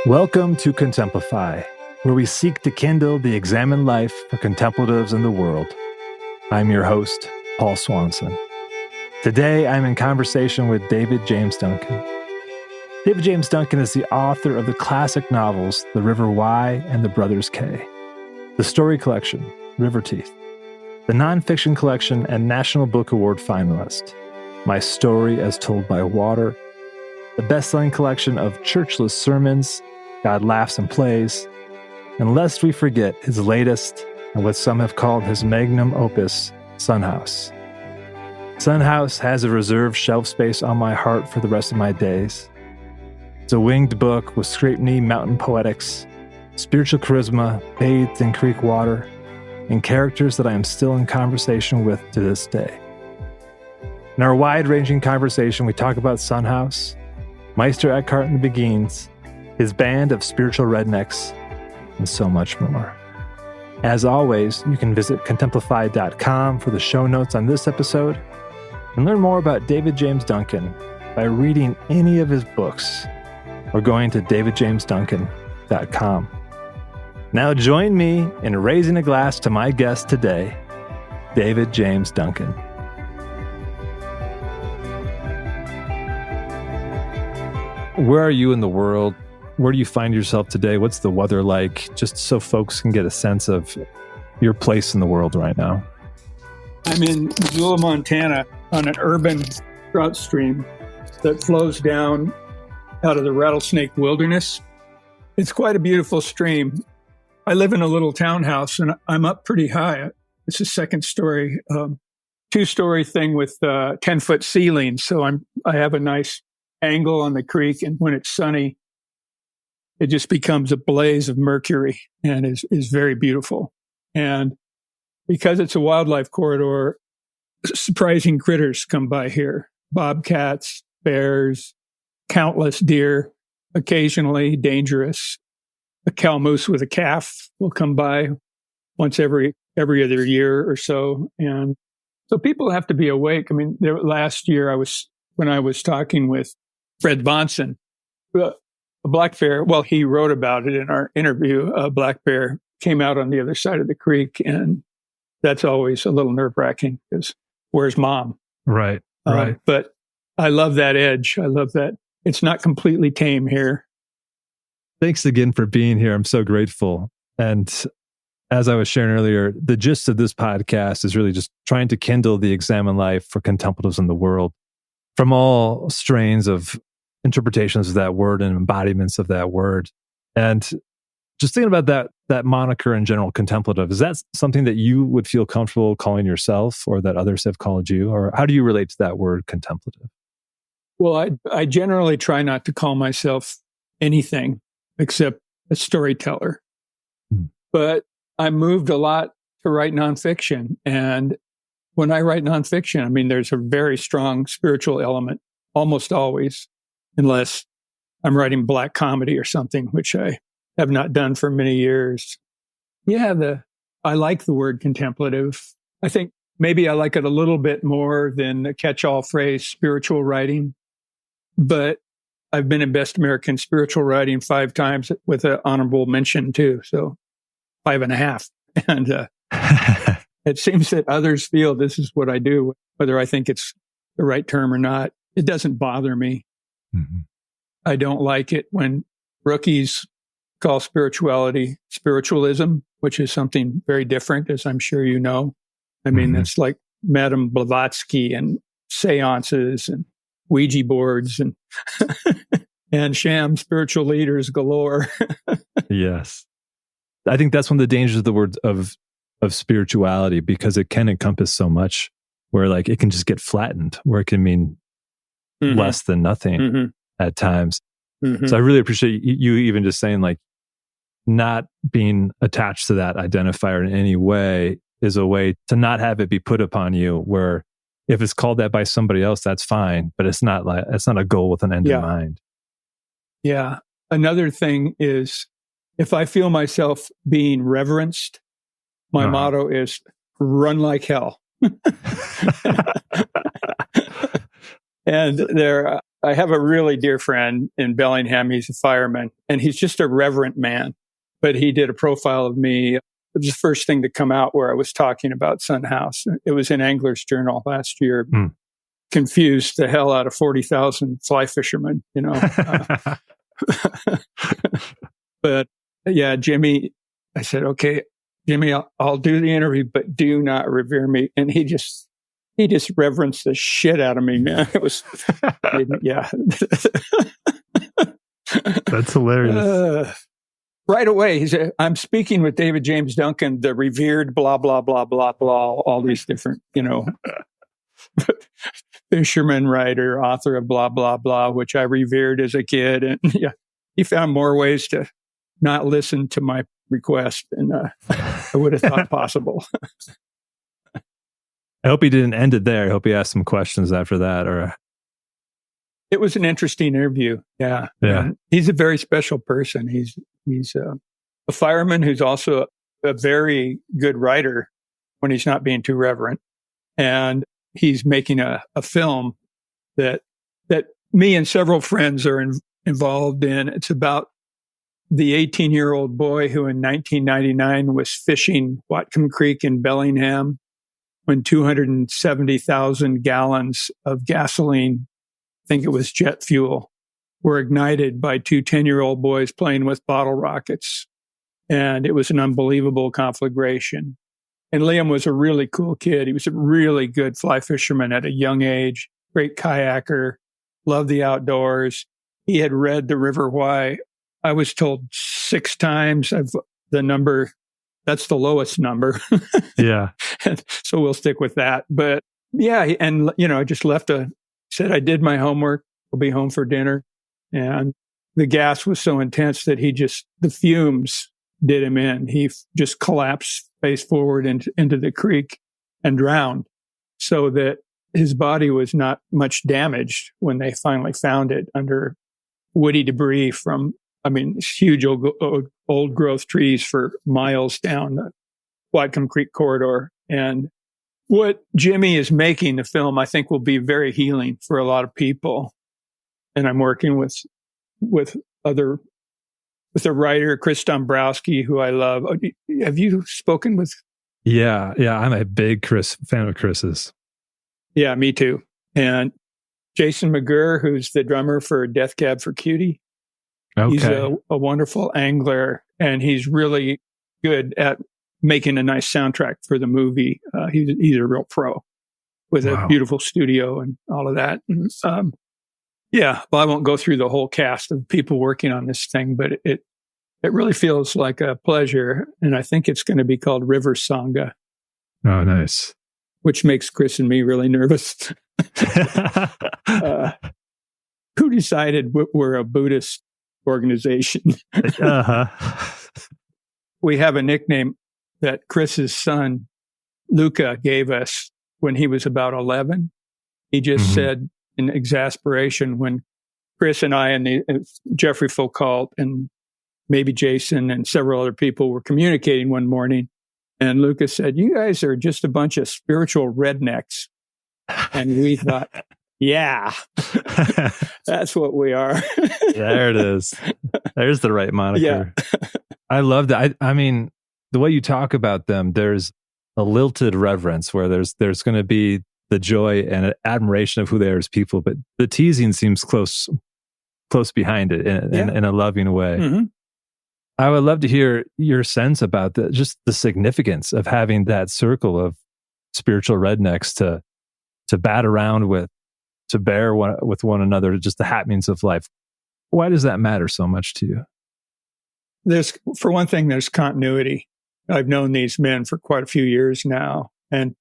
Welcome to Contemplify, where we seek to kindle the examined life for contemplatives in the world. I'm your host, Paul Swanson. Today, I'm in conversation with David James Duncan. David James Duncan is the author of the classic novels The River Wye and The Brothers K, the story collection, River Teeth, the nonfiction collection and National Book Award finalist, My Story as Told by Water, the best-selling collection of churchless sermons, God Laughs and Plays, and lest we forget his latest and what some have called his magnum opus, Son House. Son House has a reserved shelf space on my heart for the rest of my days. It's a winged book with scrape-knee mountain poetics, spiritual charisma bathed in creek water, and characters that I am still in conversation with to this day. In our wide-ranging conversation, we talk about Son House, Meister Eckhart and the Beguines, his band of spiritual rednecks, and so much more. As always, you can visit contemplify.com for the show notes on this episode and learn more about David James Duncan by reading any of his books or going to davidjamesduncan.com. Now join me in raising a glass to my guest today, David James Duncan. Where are you in the world? Where do you find yourself today? What's the weather like? Just so folks can get a sense of your place in the world right now. I'm in Missoula, Montana, on an urban trout stream that flows down out of the Rattlesnake Wilderness. It's quite a beautiful stream. I live in a little townhouse, and I'm up pretty high. It's a second story, two-story thing with 10-foot ceilings. So I have a nice angle on the creek, and when it's sunny, it just becomes a blaze of mercury and is very beautiful. And because it's a wildlife corridor, surprising critters come by here. Bobcats, bears, countless deer, occasionally dangerous. A cow moose with a calf will come by once every other year or so. And so people have to be awake. I mean, last year when I was talking with Fred Bonson, a black bear, well, he wrote about it in our interview. A black bear came out on the other side of the creek, and that's always a little nerve-wracking because where's mom? Right. But I love that edge. I love that. It's not completely tame here. Thanks again for being here. I'm so grateful. And as I was sharing earlier, the gist of this podcast is really just trying to kindle the examined life for contemplatives in the world from all strains of interpretations of that word and embodiments of that word. And just thinking about that moniker in general, contemplative, is that something that you would feel comfortable calling yourself or that others have called you? Or how do you relate to that word contemplative? Well, I generally try not to call myself anything except a storyteller. But I moved a lot to write nonfiction. And when I write nonfiction, I mean, there's a very strong spiritual element almost always, unless I'm writing black comedy or something, which I have not done for many years. Yeah, I like the word contemplative. I think maybe I like it a little bit more than the catch-all phrase spiritual writing. But I've been in Best American Spiritual Writing 5 times with an honorable mention too. So 5.5. And it seems that others feel this is what I do, whether I think it's the right term or not. It doesn't bother me. Mm-hmm. I don't like it when rookies call spirituality spiritualism, which is something very different, as I'm sure you know. I mean, it's like Madame Blavatsky and seances and Ouija boards and and sham spiritual leaders galore. Yes. I think that's one of the dangers of the word of spirituality, because it can encompass so much where like it can just get flattened, where it can mean less than nothing at times. So I really appreciate you even just saying like not being attached to that identifier in any way is a way to not have it be put upon you, where if it's called that by somebody else, that's fine, but it's not a goal with an end in mind. Yeah. Another thing is, if I feel myself being reverenced, my motto is run like hell. And I have a really dear friend in Bellingham. He's a fireman, and he's just a reverent man. But he did a profile of me. It was the first thing to come out where I was talking about Sun House. It was in Angler's Journal last year. Confused the hell out of 40,000 fly fishermen, But yeah, Jimmy, I said, okay, Jimmy, I'll do the interview, but do not revere me. And he just reverenced the shit out of me, man. It was, yeah. That's hilarious. Right away, he said, I'm speaking with David James Duncan, the revered blah, blah, blah, blah, blah, all these different, fisherman, writer, author of blah, blah, blah, which I revered as a kid. And yeah, he found more ways to not listen to my request than I would have thought possible. I hope he didn't end it there. I hope he asked some questions after that. Or it was an interesting interview. Yeah. And he's a very special person. He's a fireman who's also a very good writer when he's not being too reverent. And he's making a film that me and several friends are involved in. It's about the 18-year-old boy who in 1999 was fishing Whatcom Creek in Bellingham when 270,000 gallons of gasoline, I think it was jet fuel, were ignited by two 10-year-old boys playing with bottle rockets. And it was an unbelievable conflagration. And Liam was a really cool kid. He was a really good fly fisherman at a young age, great kayaker, loved the outdoors. He had read The River Why. I was told 6 times. The number, that's the lowest number. Yeah. So we'll stick with that. But yeah, and I just said I did my homework. We'll be home for dinner. And the gas was so intense that the fumes did him in. He just collapsed face forward into the creek and drowned, so that his body was not much damaged when they finally found it under woody debris from, huge old growth trees for miles down the Whatcom Creek corridor. And what Jimmy is making, the film, I think will be very healing for a lot of people. And I'm working with a writer, Chris Dombrowski, who I love. Have you spoken with? Yeah. I'm a big fan of Chris's. Yeah, me too. And Jason McGurr, who's the drummer for Death Cab for Cutie. Okay. He's a wonderful angler, and he's really good at making a nice soundtrack for the movie. He's a real pro with a beautiful studio and all of that. And, well, I won't go through the whole cast of people working on this thing, but it really feels like a pleasure. And I think it's going to be called River Sangha. Oh, nice. Which makes Chris and me really nervous. Who decided we're a Buddhist organization? We have a nickname that Chris's son, Luca, gave us when he was about 11. He just said in exasperation when Chris and I and Jeffrey Foucault and maybe Jason and several other people were communicating one morning, and Lucas said, "You guys are just a bunch of spiritual rednecks." And we thought, yeah, that's what we are. There it is. There's the right moniker. Yeah. I love that. I mean, the way you talk about them, there's a lilted reverence where there's going to be the joy and admiration of who they are as people, but the teasing seems close behind it in a loving way. Mm-hmm. I would love to hear your sense about just the significance of having that circle of spiritual rednecks to bat around with, to bear with one another, just the happenings of life. Why does that matter so much to you? For one thing, there's continuity. I've known these men for quite a few years now, and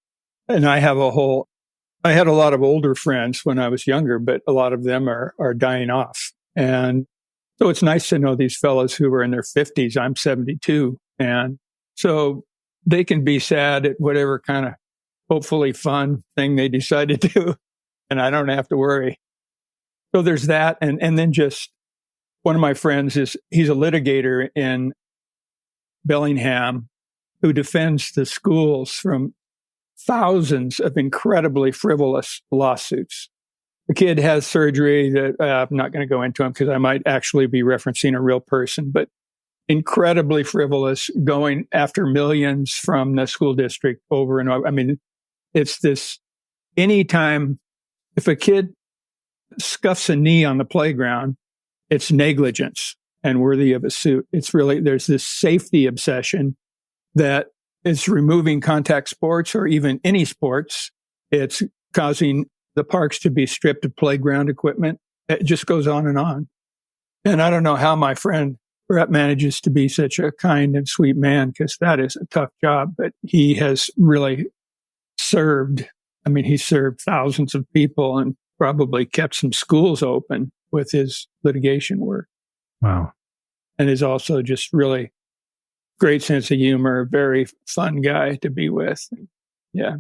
I had a lot of older friends when I was younger, but a lot of them are dying off. And so it's nice to know these fellows who are in their 50s. I'm 72. And so they can be sad at whatever kind of hopefully fun thing they decide to do. And I don't have to worry. So there's that. And then just one of my friends he's a litigator in Bellingham who defends the schools from thousands of incredibly frivolous lawsuits. a kid has surgery that I'm not going to go into them because I might actually be referencing a real person, but incredibly frivolous, going after millions from the school district over and over. I mean, it's this anytime if a kid scuffs a knee on the playground, it's negligence and worthy of a suit. It's really, there's this safety obsession that is removing contact sports or even any sports. It's causing the parks to be stripped of playground equipment. It just goes on and on. And I don't know how my friend Brett manages to be such a kind and sweet man, because that is a tough job, but he has really served. I mean, he served thousands of people and probably kept some schools open with his litigation work. Wow. And is also just really great sense of humor, very fun guy to be with. Yeah.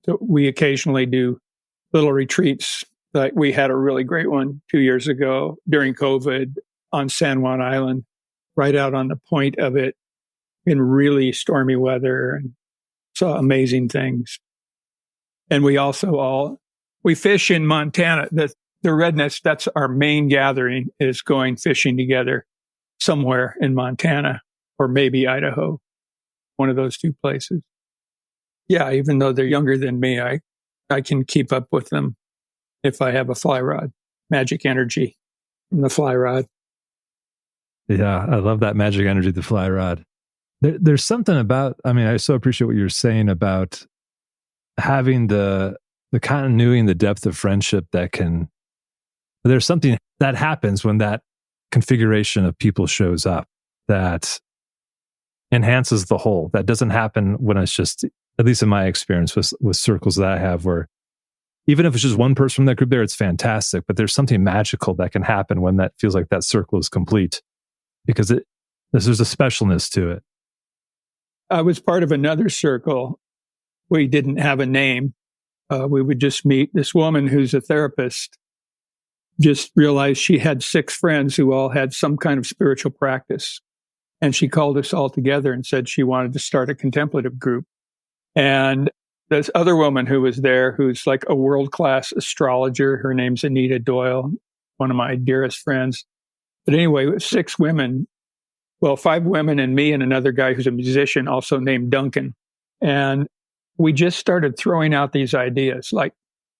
So we occasionally do little retreats. Like we had a really great one 2 years ago during COVID on San Juan Island, right out on the point of it in really stormy weather, and saw amazing things. And we also we fish in Montana. The rednecks, that's our main gathering, is going fishing together somewhere in Montana or maybe Idaho, one of those two places. Yeah, even though they're younger than me, I can keep up with them if I have a fly rod. Magic energy from the fly rod. Yeah, I love that magic energy, the fly rod. There's something about, I mean, I so appreciate what you're saying about having the continuity and the depth of friendship there's something that happens when that configuration of people shows up that enhances the whole. That doesn't happen when it's just, at least in my experience with circles that I have, where even if it's just one person from that group there, it's fantastic, but there's something magical that can happen when that feels like that circle is complete, because there's a specialness to it. I was part of another circle. We didn't have a name. We would just meet. This woman who's a therapist just realized she had 6 friends who all had some kind of spiritual practice. And she called us all together and said she wanted to start a contemplative group. And this other woman who was there, who's like a world-class astrologer, her name's Anita Doyle, one of my dearest friends. But anyway, it was 6 women. Well, 5 women and me and another guy who's a musician, also named Duncan. And we just started throwing out these ideas. Like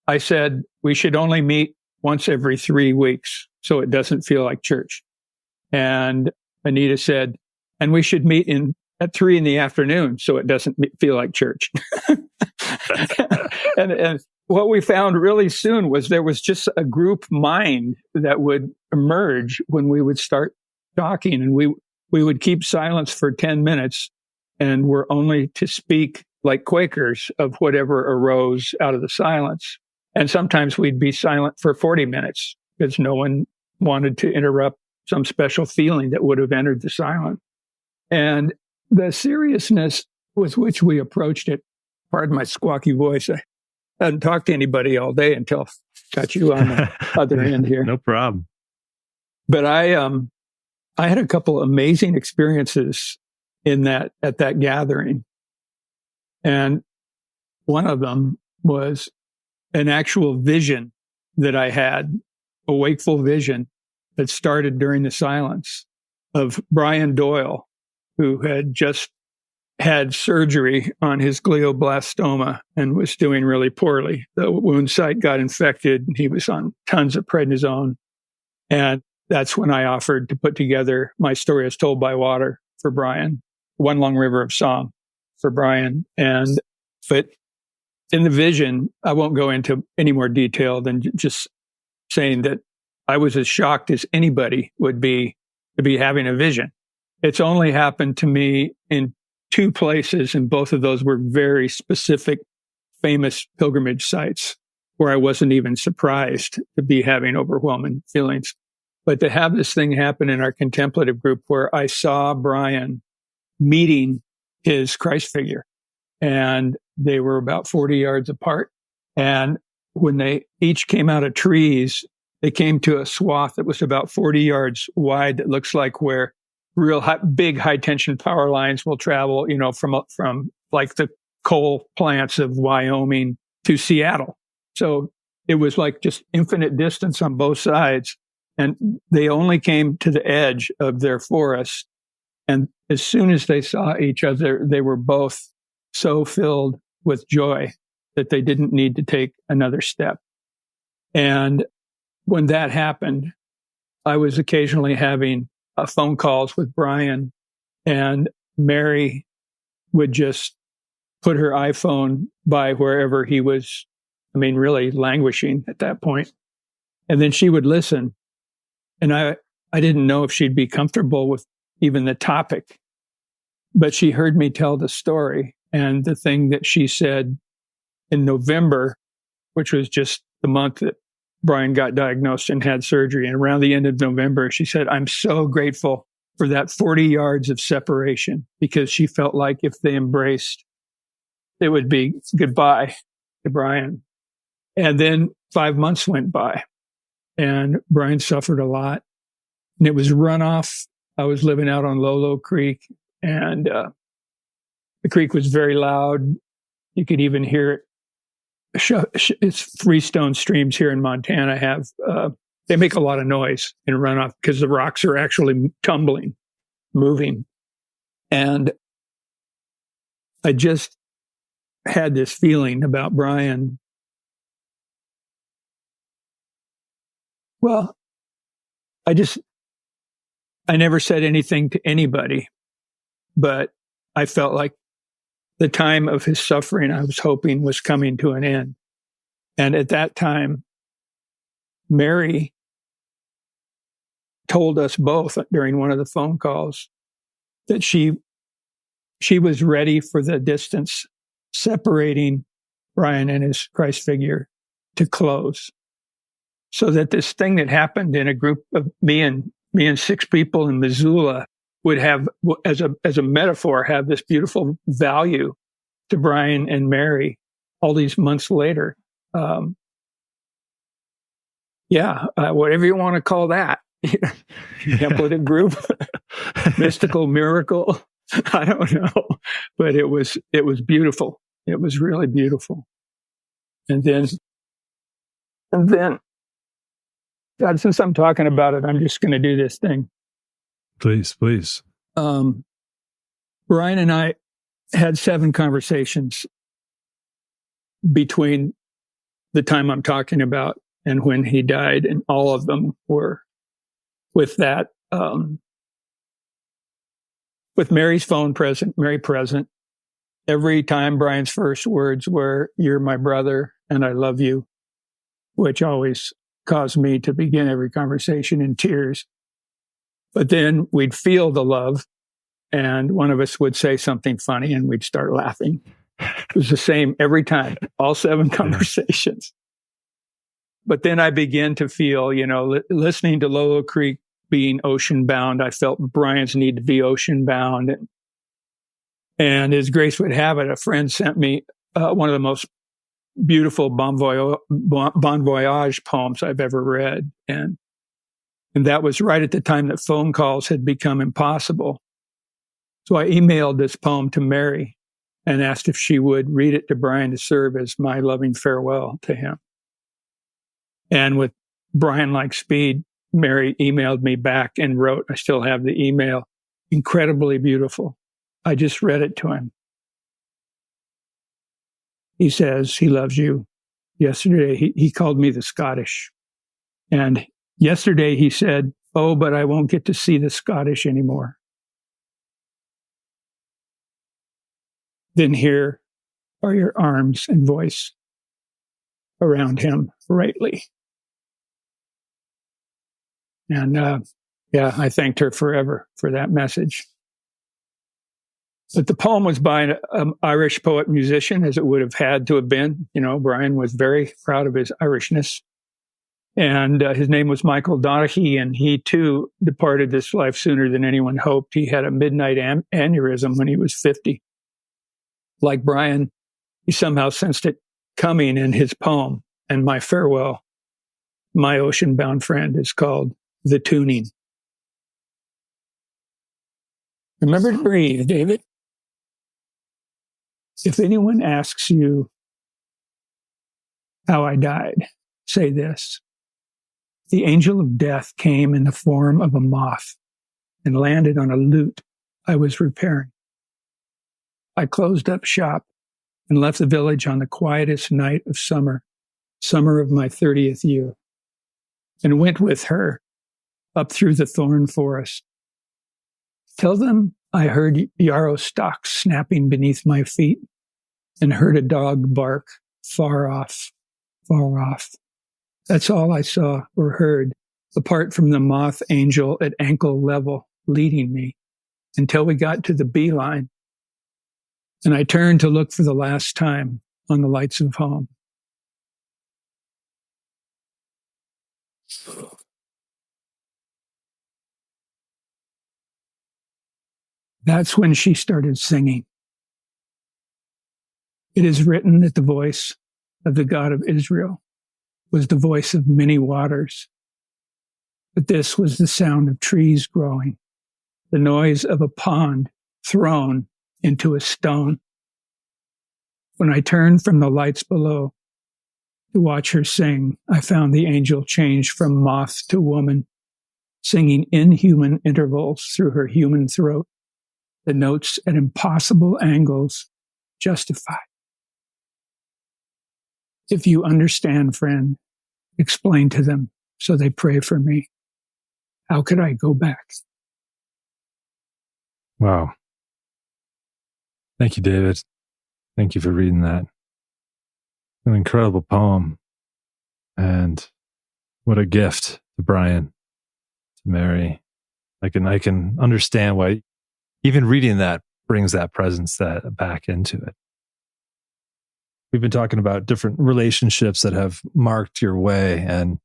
I said, we should only meet once every 3 weeks so it doesn't feel like church. And Anita said, and we should meet at 3 p.m. so it doesn't feel like church. and what we found really soon was there was just a group mind that would emerge when we would start talking, and we would keep silence for 10 minutes and were only to speak like Quakers of whatever arose out of the silence. And sometimes we'd be silent for 40 minutes because no one wanted to interrupt some special feeling that would have entered the silence. And the seriousness with which we approached it, pardon my squawky voice, I hadn't talked to anybody all day until I got you on the other end here. No problem. But I had a couple amazing experiences at that gathering. And one of them was an actual vision that I had, a wakeful vision that started during the silence, of Brian Doyle, who had just had surgery on his glioblastoma and was doing really poorly. The wound site got infected and he was on tons of prednisone. And that's when I offered to put together My Story Is Told by Water for Brian, One Long River of Song for Brian. But in the vision, I won't go into any more detail than just saying that I was as shocked as anybody would be to be having a vision. It's only happened to me in 2 places, and both of those were very specific, famous pilgrimage sites where I wasn't even surprised to be having overwhelming feelings. But to have this thing happen in our contemplative group where I saw Brian meeting his Christ figure, and they were about 40 yards apart. And when they each came out of trees, they came to a swath that was about 40 yards wide that looks like where real big high tension power lines will travel, from like the coal plants of Wyoming to Seattle. So it was like just infinite distance on both sides. And they only came to the edge of their forest. And as soon as they saw each other, they were both so filled with joy that they didn't need to take another step. And when that happened, I was occasionally having phone calls with Brian, and Mary would just put her iPhone by wherever he was, really languishing at that point. And then she would listen. And I didn't know if she'd be comfortable with even the topic, but she heard me tell the story. And the thing that she said in November, which was just the month that Brian got diagnosed and had surgery, and around the end of November, she said, "I'm so grateful for that 40 yards of separation," because she felt like if they embraced, it would be goodbye to Brian. And then 5 months went by, and Brian suffered a lot. And it was runoff. I was living out on Lolo Creek, and the creek was very loud. You could even hear it. It's freestone streams here in Montana have, they make a lot of noise in runoff because the rocks are actually tumbling, moving. And I just had this feeling about Brian. Well, I never said anything to anybody, but I felt like the time of his suffering, I was hoping, was coming to an end. And at that time, Mary told us both during one of the phone calls that she was ready for the distance separating Brian and his Christ figure to close, so that this thing that happened in a group of me and 6 people in Missoula would have, as a metaphor, have this beautiful value to Brian and Mary all these months later. Whatever you want to call that. Templated group, mystical miracle. I don't know, but it was beautiful. It was really beautiful. And then, God, since I'm talking about it, I'm just going to do this thing. Please. Brian and I had 7 conversations between the time I'm talking about and when he died, and all of them were with that, with Mary's phone present, Mary present. Every time Brian's first words were, "You're my brother and I love you," which always caused me to begin every conversation in tears. But then we'd feel the love, and one of us would say something funny and we'd start laughing. It was the same every time, all 7 conversations. But then I began to feel, listening to Lolo Creek being ocean bound, I felt Brian's need to be ocean bound. And as grace would have it, a friend sent me one of the most beautiful Bon Voyage poems I've ever read. And that was right at the time that phone calls had become impossible. So I emailed this poem to Mary and asked if she would read it to Brian to serve as my loving farewell to him. And with Brian-like speed, Mary emailed me back and wrote, I still have the email, incredibly beautiful. I just read it to him. He says he loves you. Yesterday, he called me the Scottish. And yesterday he said, "Oh, but I won't get to see the Scottish anymore." Then here are your arms and voice around him rightly. And I thanked her forever for that message. But the poem was by an Irish poet musician, as it would have had to have been. Brian was very proud of his Irishness. And his name was Michael Donaghy, and he too departed this life sooner than anyone hoped. He had a midnight aneurysm when he was 50. Like Brian, he somehow sensed it coming in his poem. And my farewell, my ocean-bound friend, is called The Tuning. Remember to breathe, David. If anyone asks you how I died, say this: the angel of death came in the form of a moth and landed on a lute I was repairing. I closed up shop and left the village on the quietest night of summer of my 30th year, and went with her up through the thorn forest. Tell them I heard yarrow stalks snapping beneath my feet and heard a dog bark far off, far off. That's all I saw or heard, apart from the moth angel at ankle level leading me until we got to the beeline. And I turned to look for the last time on the lights of home. That's when she started singing. It is written that the voice of the God of Israel was the voice of many waters. But this was the sound of trees growing, the noise of a pond thrown into a stone. When I turned from the lights below to watch her sing, I found the angel change from moth to woman, singing inhuman intervals through her human throat, the notes at impossible angles justified. If you understand, friend, explain to them so they pray for me. How could I go back? Wow. Thank you, David. Thank you for reading that. An incredible poem. And what a gift to Brian, to Mary. I can understand why even reading that brings that presence that back into it. We've been talking about different relationships that have marked your way. And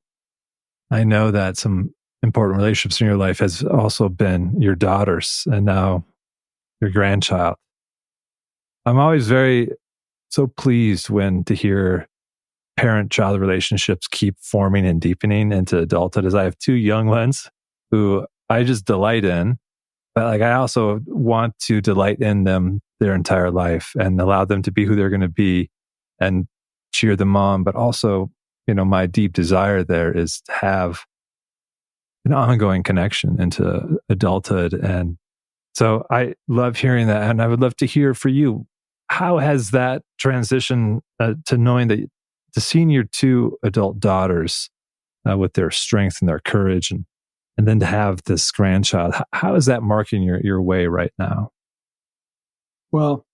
I know that some important relationships in your life has also been your daughters and now your grandchild. I'm always so pleased to hear parent-child relationships keep forming and deepening into adulthood, as I have two young ones who I just delight in. But I also want to delight in them their entire life and allow them to be who they're going to be and cheer them on. But also, my deep desire there is to have an ongoing connection into adulthood. And so I love hearing that. And I would love to hear for you, how has that transition to knowing that, to seeing your two adult daughters with their strength and their courage, and then to have this grandchild, how is that marking your way right now? Well,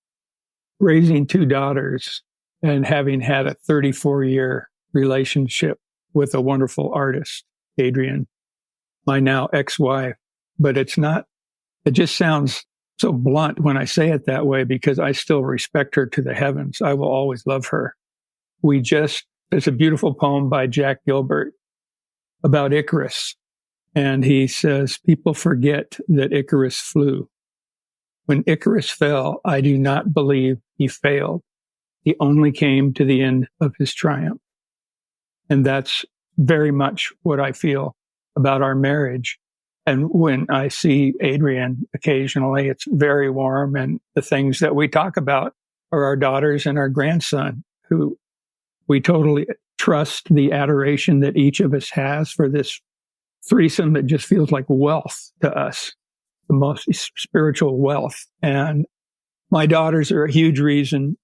raising two daughters and having had a 34-year relationship with a wonderful artist, Adrienne, my now ex-wife, but it just sounds so blunt when I say it that way, because I still respect her to the heavens. I will always love her. There's a beautiful poem by Jack Gilbert about Icarus. And he says, people forget that Icarus flew. When Icarus fell, I do not believe he failed. He only came to the end of his triumph. And that's very much what I feel about our marriage. And when I see Adrienne occasionally, it's very warm. And the things that we talk about are our daughters and our grandson, who we totally trust the adoration that each of us has for this threesome that just feels like wealth to us, the most spiritual wealth. And my daughters are a huge reason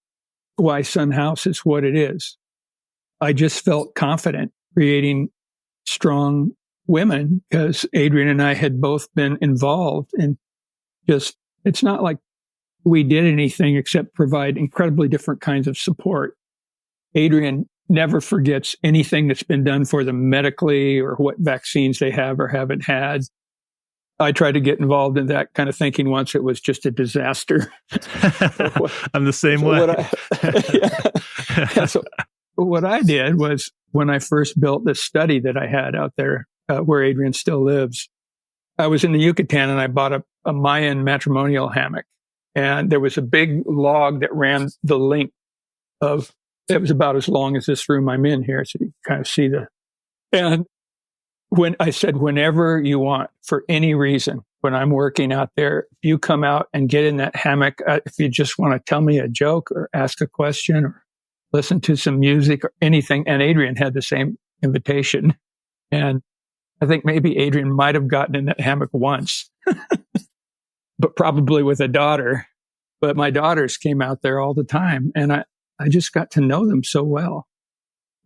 why Sun House is what it is. I just felt confident creating strong women because Adrienne and I had both been involved in it's not like we did anything except provide incredibly different kinds of support. Adrienne never forgets anything that's been done for them medically or what vaccines they have or haven't had. I tried to get involved in that kind of thinking once. It was just a disaster. I'm the same way. So what I did was, when I first built this study that I had out there where Adrienne still lives, I was in the Yucatan and I bought a Mayan matrimonial hammock. And there was a big log that ran the length of, it was about as long as this room I'm in here. So you can kind of see and when I said, whenever you want, for any reason, when I'm working out there, if you come out and get in that hammock, if you just want to tell me a joke or ask a question or listen to some music or anything. And Adrienne had the same invitation. And I think maybe Adrian might have gotten in that hammock once, but probably with a daughter. But my daughters came out there all the time, and I just got to know them so well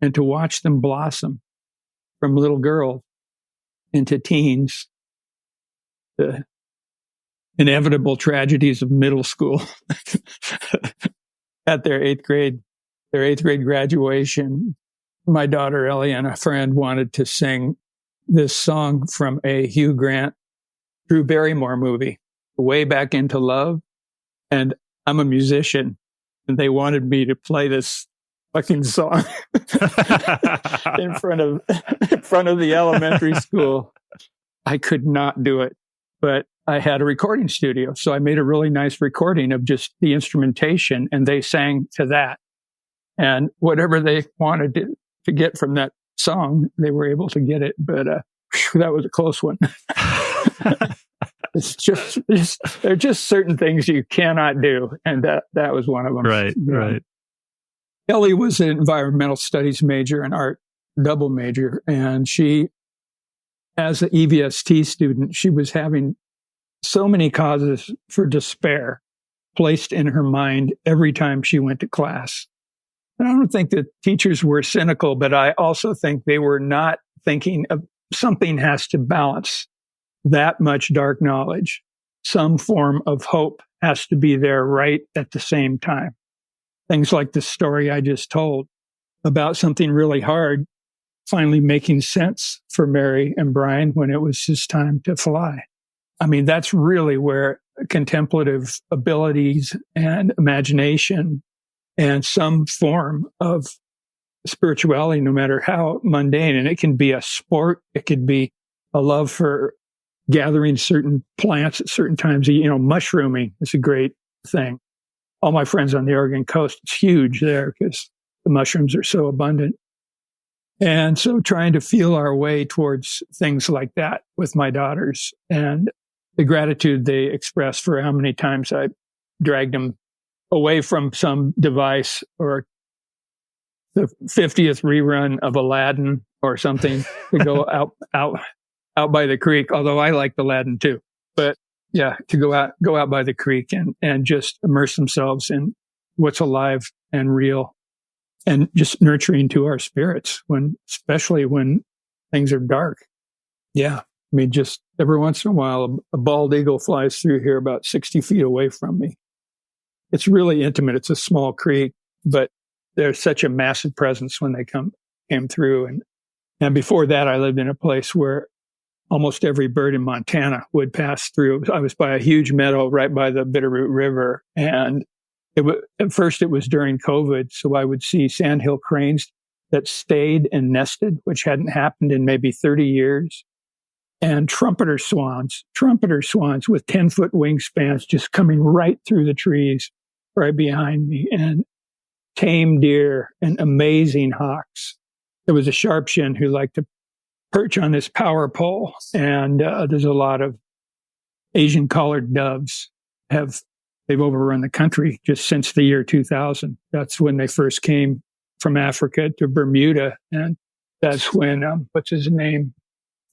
and to watch them blossom from little girls into teens, the inevitable tragedies of middle school at their eighth grade graduation. My daughter Ellie and a friend wanted to sing this song from a Hugh Grant, Drew Barrymore movie, Way Back Into Love. And I'm a musician, and they wanted me to play this fucking song in front of the elementary school. I could not do it, but I had a recording studio. So I made a really nice recording of just the instrumentation, and they sang to that. And whatever they wanted to get from that song, they were able to get it. But that was a close one. There are just certain things you cannot do. And that was one of them. Right, right. Ellie was an environmental studies major and art double major. And she, as an EVST student, she was having so many causes for despair placed in her mind every time she went to class. And I don't think that teachers were cynical, but I also think they were not thinking of something has to balance that much dark knowledge. Some form of hope has to be there right at the same time. Things like the story I just told about something really hard finally making sense for Mary and Brian when it was his time to fly. I mean, that's really where contemplative abilities and imagination and some form of spirituality, no matter how mundane, and it can be a sport, it could be a love for gathering certain plants at certain times. Mushrooming is a great thing. All my friends on the Oregon coast, it's huge there because the mushrooms are so abundant. And so trying to feel our way towards things like that with my daughters and the gratitude they express for how many times I dragged them away from some device or the 50th rerun of Aladdin or something to go out by the creek. Although I like Aladdin too, but yeah, to go out by the creek and just immerse themselves in what's alive and real and just nurturing to our spirits especially when things are dark. Yeah. I mean, just every once in a while, a bald eagle flies through here about 60 feet away from me. It's really intimate. It's a small creek, but there's such a massive presence when they came through. And before that, I lived in a place where almost every bird in Montana would pass through. I was by a huge meadow right by the Bitterroot River. And at first it was during COVID. So I would see sandhill cranes that stayed and nested, which hadn't happened in maybe 30 years. And trumpeter swans with 10-foot wingspans just coming right through the trees right behind me, and tame deer and amazing hawks. There was a sharpshin who liked to perch on this power pole, and there's a lot of Asian collared doves. They've overrun the country just since the year 2000. That's when they first came from Africa to Bermuda, and that's when what's his name,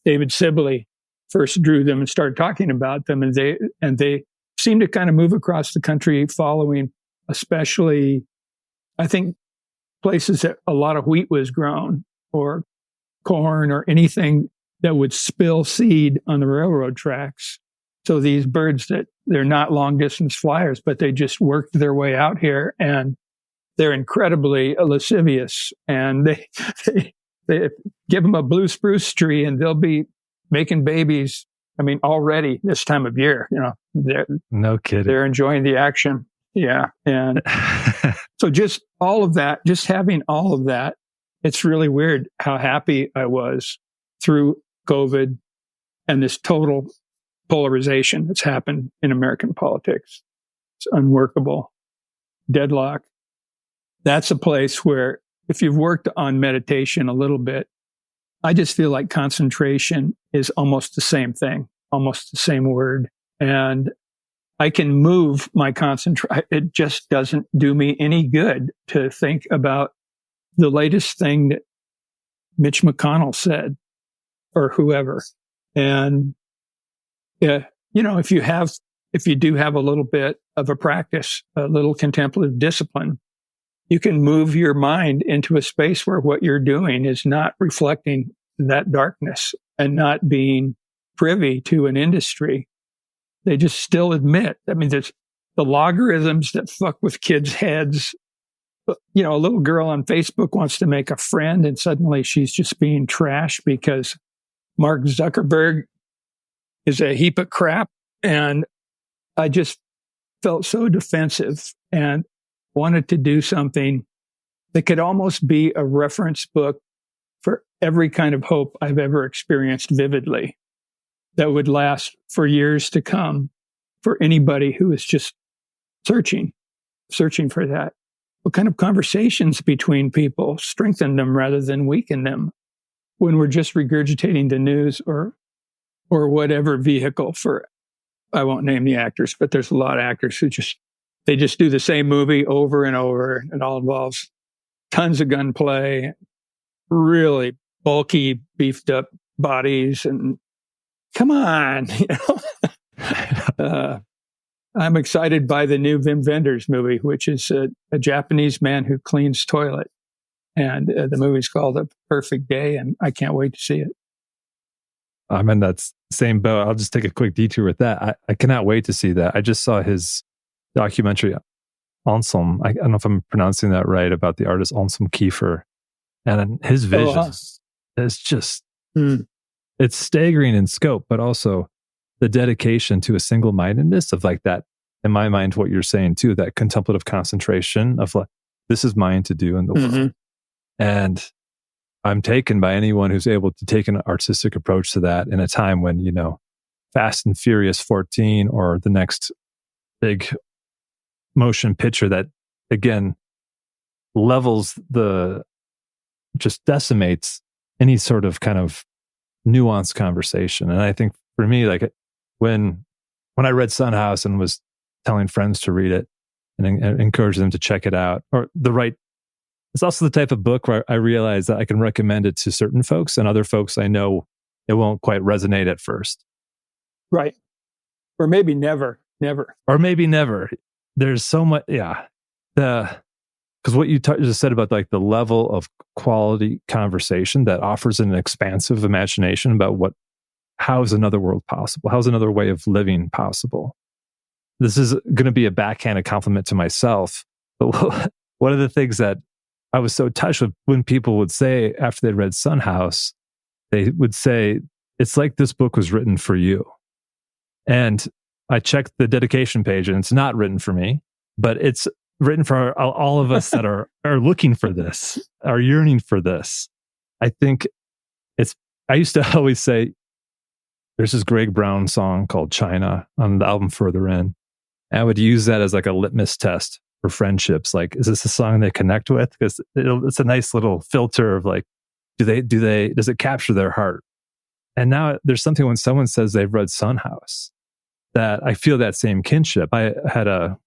David Sibley, first drew them and started talking about them, and they seemed to kind of move across the country following, especially, I think, places that a lot of wheat was grown or corn or anything that would spill seed on the railroad tracks. So these birds they're not long distance flyers, but they just worked their way out here, and they're incredibly lascivious, and they give them a blue spruce tree and they'll be making babies. I mean, already this time of year, no kidding. They're enjoying the action. Yeah. And so just all of that, just having all of that, it's really weird how happy I was through COVID and this total polarization that's happened in American politics. It's unworkable. Deadlock. That's a place where if you've worked on meditation a little bit, I just feel like concentration is almost the same thing, almost the same word. And I can move my concentration. It just doesn't do me any good to think about the latest thing that Mitch McConnell said, or whoever. And if you do have a little bit of a practice, a little contemplative discipline, you can move your mind into a space where what you're doing is not reflecting that darkness and not being privy to an industry. They just still admit. I mean, there's the logarithms that fuck with kids' heads. A little girl on Facebook wants to make a friend, and suddenly she's just being trash because Mark Zuckerberg is a heap of crap. And I just felt so defensive and wanted to do something that could almost be a reference book for every kind of hope I've ever experienced vividly, that would last for years to come for anybody who is just searching for that. What kind of conversations between people strengthen them rather than weaken them when we're just regurgitating the news or whatever vehicle for, I won't name the actors, but there's a lot of actors who just do the same movie over and over. It all involves tons of gunplay, really bulky, beefed up bodies, and come on, I'm excited by the new Wim Wenders movie, which is a Japanese man who cleans toilet. And the movie's called A Perfect Day, and I can't wait to see it. I'm in that same boat. I'll just take a quick detour with that. I cannot wait to see that. I just saw his documentary, Anselm. I don't know if I'm pronouncing that right, about the artist Anselm Kiefer. And his vision is just, it's staggering in scope, but also the dedication to a single-mindedness of like that, in my mind, what you're saying too, that contemplative concentration of like, this is mine to do in the world. And I'm taken by anyone who's able to take an artistic approach to that in a time when, Fast and Furious 14 or the next big motion picture that, again, just decimates any sort of kind of nuanced conversation. And I think for me, like when I read Son House and was telling friends to read it and encourage them to check it out, it's also the type of book where I realize that I can recommend it to certain folks, and other folks I know it won't quite resonate at first. Right. Or maybe never. Or maybe never. There's so much, because what you just said about like the level of quality conversation that offers an expansive imagination about how is another world possible? How is another way of living possible? This is going to be a backhanded compliment to myself. But one of the things that I was so touched with when people would say after they'd read Son House, they would say, it's like this book was written for you. And I checked the dedication page and it's not written for me, but it's written for all of us that are looking for this, are yearning for this. I think I used to always say, there's this Greg Brown song called China on the album Further In. And I would use that as like a litmus test for friendships. Like, is this a song they connect with? Because it's a nice little filter of like, does it capture their heart? And now there's something when someone says they've read Son House that I feel that same kinship. I had a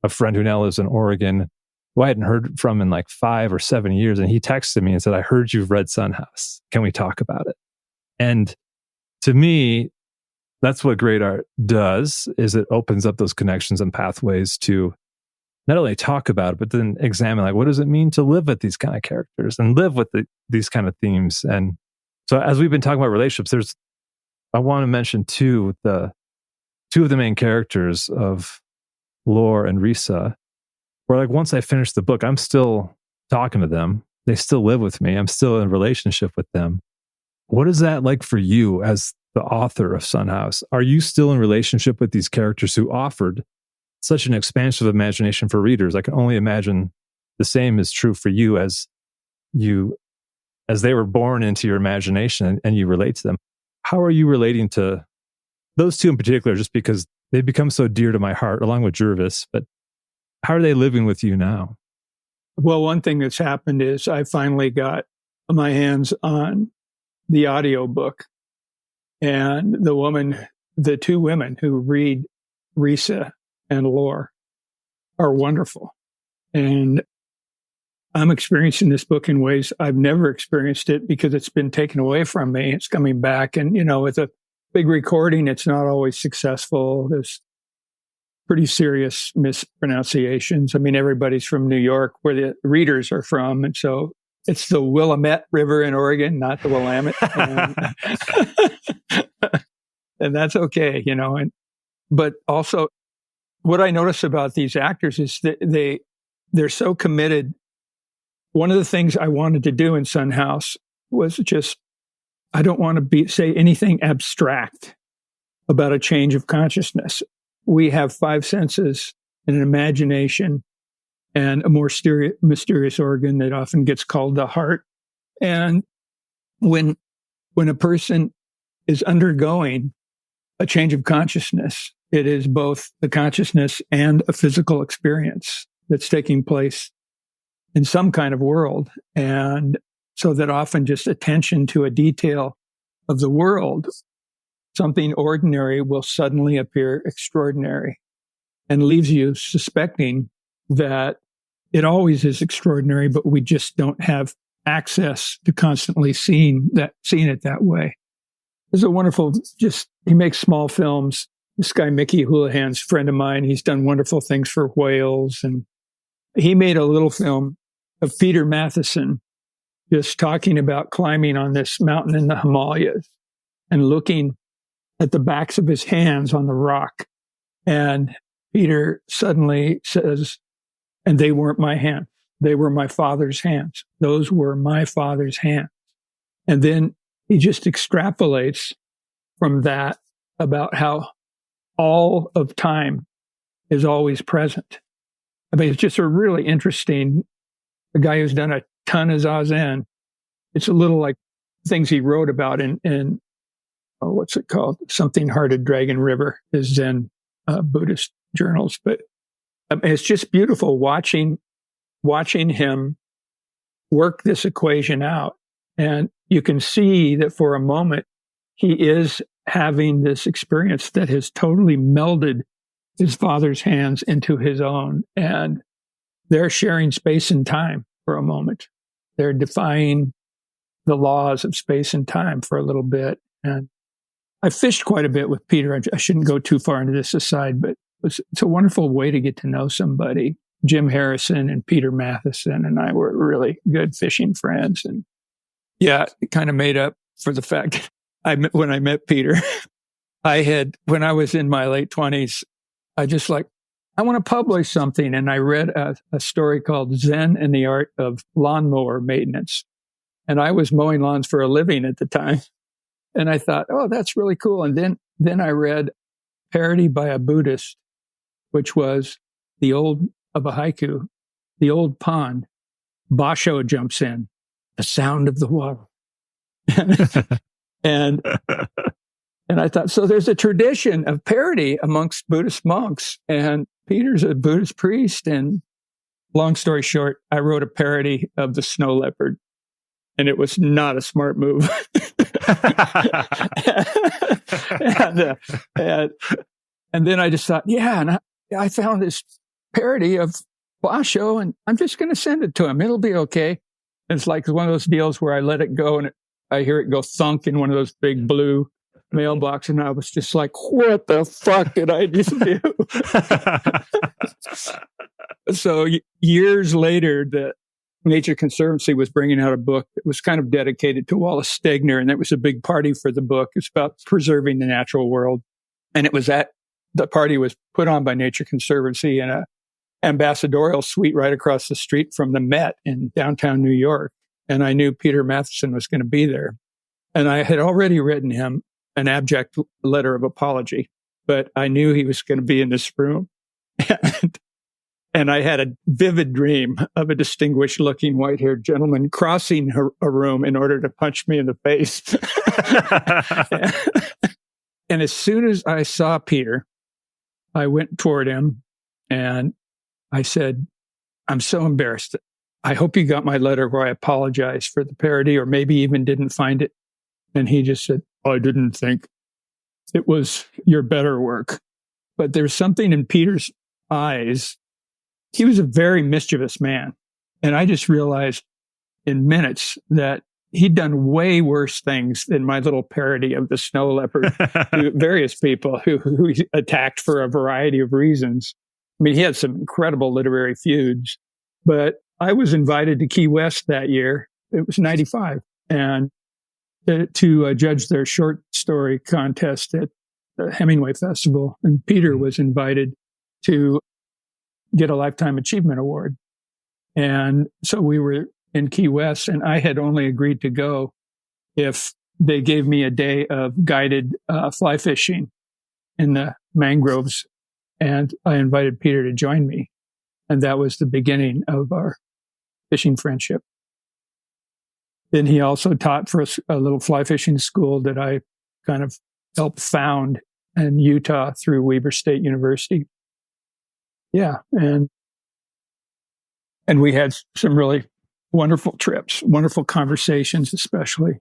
friend who now lives in Oregon who I hadn't heard from in like 5 or 7 years. And he texted me and said, I heard you've read Son House. Can we talk about it? And to me, that's what great art does, is it opens up those connections and pathways to not only talk about it, but then examine, like, what does it mean to live with these kind of characters and live with these kind of themes? And so as we've been talking about relationships, I want to mention two of the main characters of Lore and Risa, where like once I finish the book, I'm still talking to them. They still live with me. I'm still in a relationship with them. What is that like for you as the author of Son House? Are you still in relationship with these characters who offered such an expansive imagination for readers? I can only imagine the same is true for you as they were born into your imagination and you relate to them. How are you relating to those two in particular, just because they become so dear to my heart, along with Jervis, but how are they living with you now? Well, one thing that's happened is I finally got my hands on the audiobook, and the two women who read Risa and Lore are wonderful. And I'm experiencing this book in ways I've never experienced it because it's been taken away from me. It's coming back. And, with a big recording, it's not always successful. There's pretty serious mispronunciations. I mean, everybody's from New York, where the readers are from. And so it's the Willamette River in Oregon, not the Willamette. And that's okay, but also what I notice about these actors is that they're so committed. One of the things I wanted to do in Son House was just, I don't want to say anything abstract about a change of consciousness. We have 5 senses and an imagination and a more mysterious organ that often gets called the heart. And when a person is undergoing a change of consciousness, it is both the consciousness and a physical experience that's taking place in some kind of world. And so that often just attention to a detail of the world, something ordinary will suddenly appear extraordinary and leaves you suspecting that it always is extraordinary, but we just don't have access to constantly seeing it that way. There's a wonderful, he makes small films. This guy, Mickey Houlihan's a friend of mine. He's done wonderful things for whales. And he made a little film of Peter Matheson just talking about climbing on this mountain in the Himalayas and looking at the backs of his hands on the rock. And Peter suddenly says, and they weren't my hands. They were my Father's hands. Those were my Father's hands. And then he just extrapolates from that about how all of time is always present. I mean, it's just a really interesting, a guy who's done a ton of Zazen. It's a little like things he wrote about in what's it called? Something Hearted Dragon River, his Zen Buddhist journals. But it's just beautiful watching him work this equation out. And you can see that for a moment, he is having this experience that has totally melded his Father's hands into his own. And they're sharing space and time for a moment. They're defying the laws of space and time for a little bit. And I fished quite a bit with Peter. I shouldn't go too far into this aside, but it's a wonderful way to get to know somebody. Jim Harrison and Peter Matheson and I were really good fishing friends. And yeah, it kind of made up for the fact when I met Peter, when I was in my late 20s, I want to publish something. And I read a story called Zen and the Art of Lawnmower Maintenance. And I was mowing lawns for a living at the time. And I thought, oh, that's really cool. And then I read parody by a Buddhist, which was of a haiku, the old pond, Basho jumps in, the sound of the water. and I thought, so there's a tradition of parody amongst Buddhist monks, and Peter's a Buddhist priest. And long story short, I wrote a parody of the snow leopard, and it was not a smart move. and then I just thought, and I found this parody of Basho, and I'm just going to send it to him. It'll be okay. And it's like one of those deals where I let it go, and I hear it go thunk in one of those big blue mailbox, and I was just like, what the fuck did I just do? So years later, the Nature Conservancy was bringing out a book that was kind of dedicated to Wallace Stegner, and that was a big party for the book. It's about preserving the natural world. And the party was put on by Nature Conservancy in a ambassadorial suite right across the street from the Met in downtown New York. And I knew Peter Matheson was going to be there. And I had already written him an abject letter of apology, but I knew he was going to be in this room. And I had a vivid dream of a distinguished looking white-haired gentleman crossing a room in order to punch me in the face. And as soon as I saw Peter, I went toward him and I said, I'm so embarrassed. I hope you got my letter where I apologized for the parody, or maybe even didn't find it. And he just said, I didn't think it was your better work. But there's something in Peter's eyes. He was a very mischievous man. And I just realized in minutes that he'd done way worse things than my little parody of the snow leopard to various people who he attacked for a variety of reasons. I mean, he had some incredible literary feuds, but I was invited to Key West that year. It was 95, and to judge their short story contest at the Hemingway Festival. And Peter was invited to get a Lifetime Achievement Award. And so we were in Key West, and I had only agreed to go if they gave me a day of guided fly fishing in the mangroves. And I invited Peter to join me. And that was the beginning of our fishing friendship. Then he also taught for a little fly fishing school that I kind of helped found in Utah through Weber State University. Yeah. And we had some really wonderful trips, wonderful conversations, especially.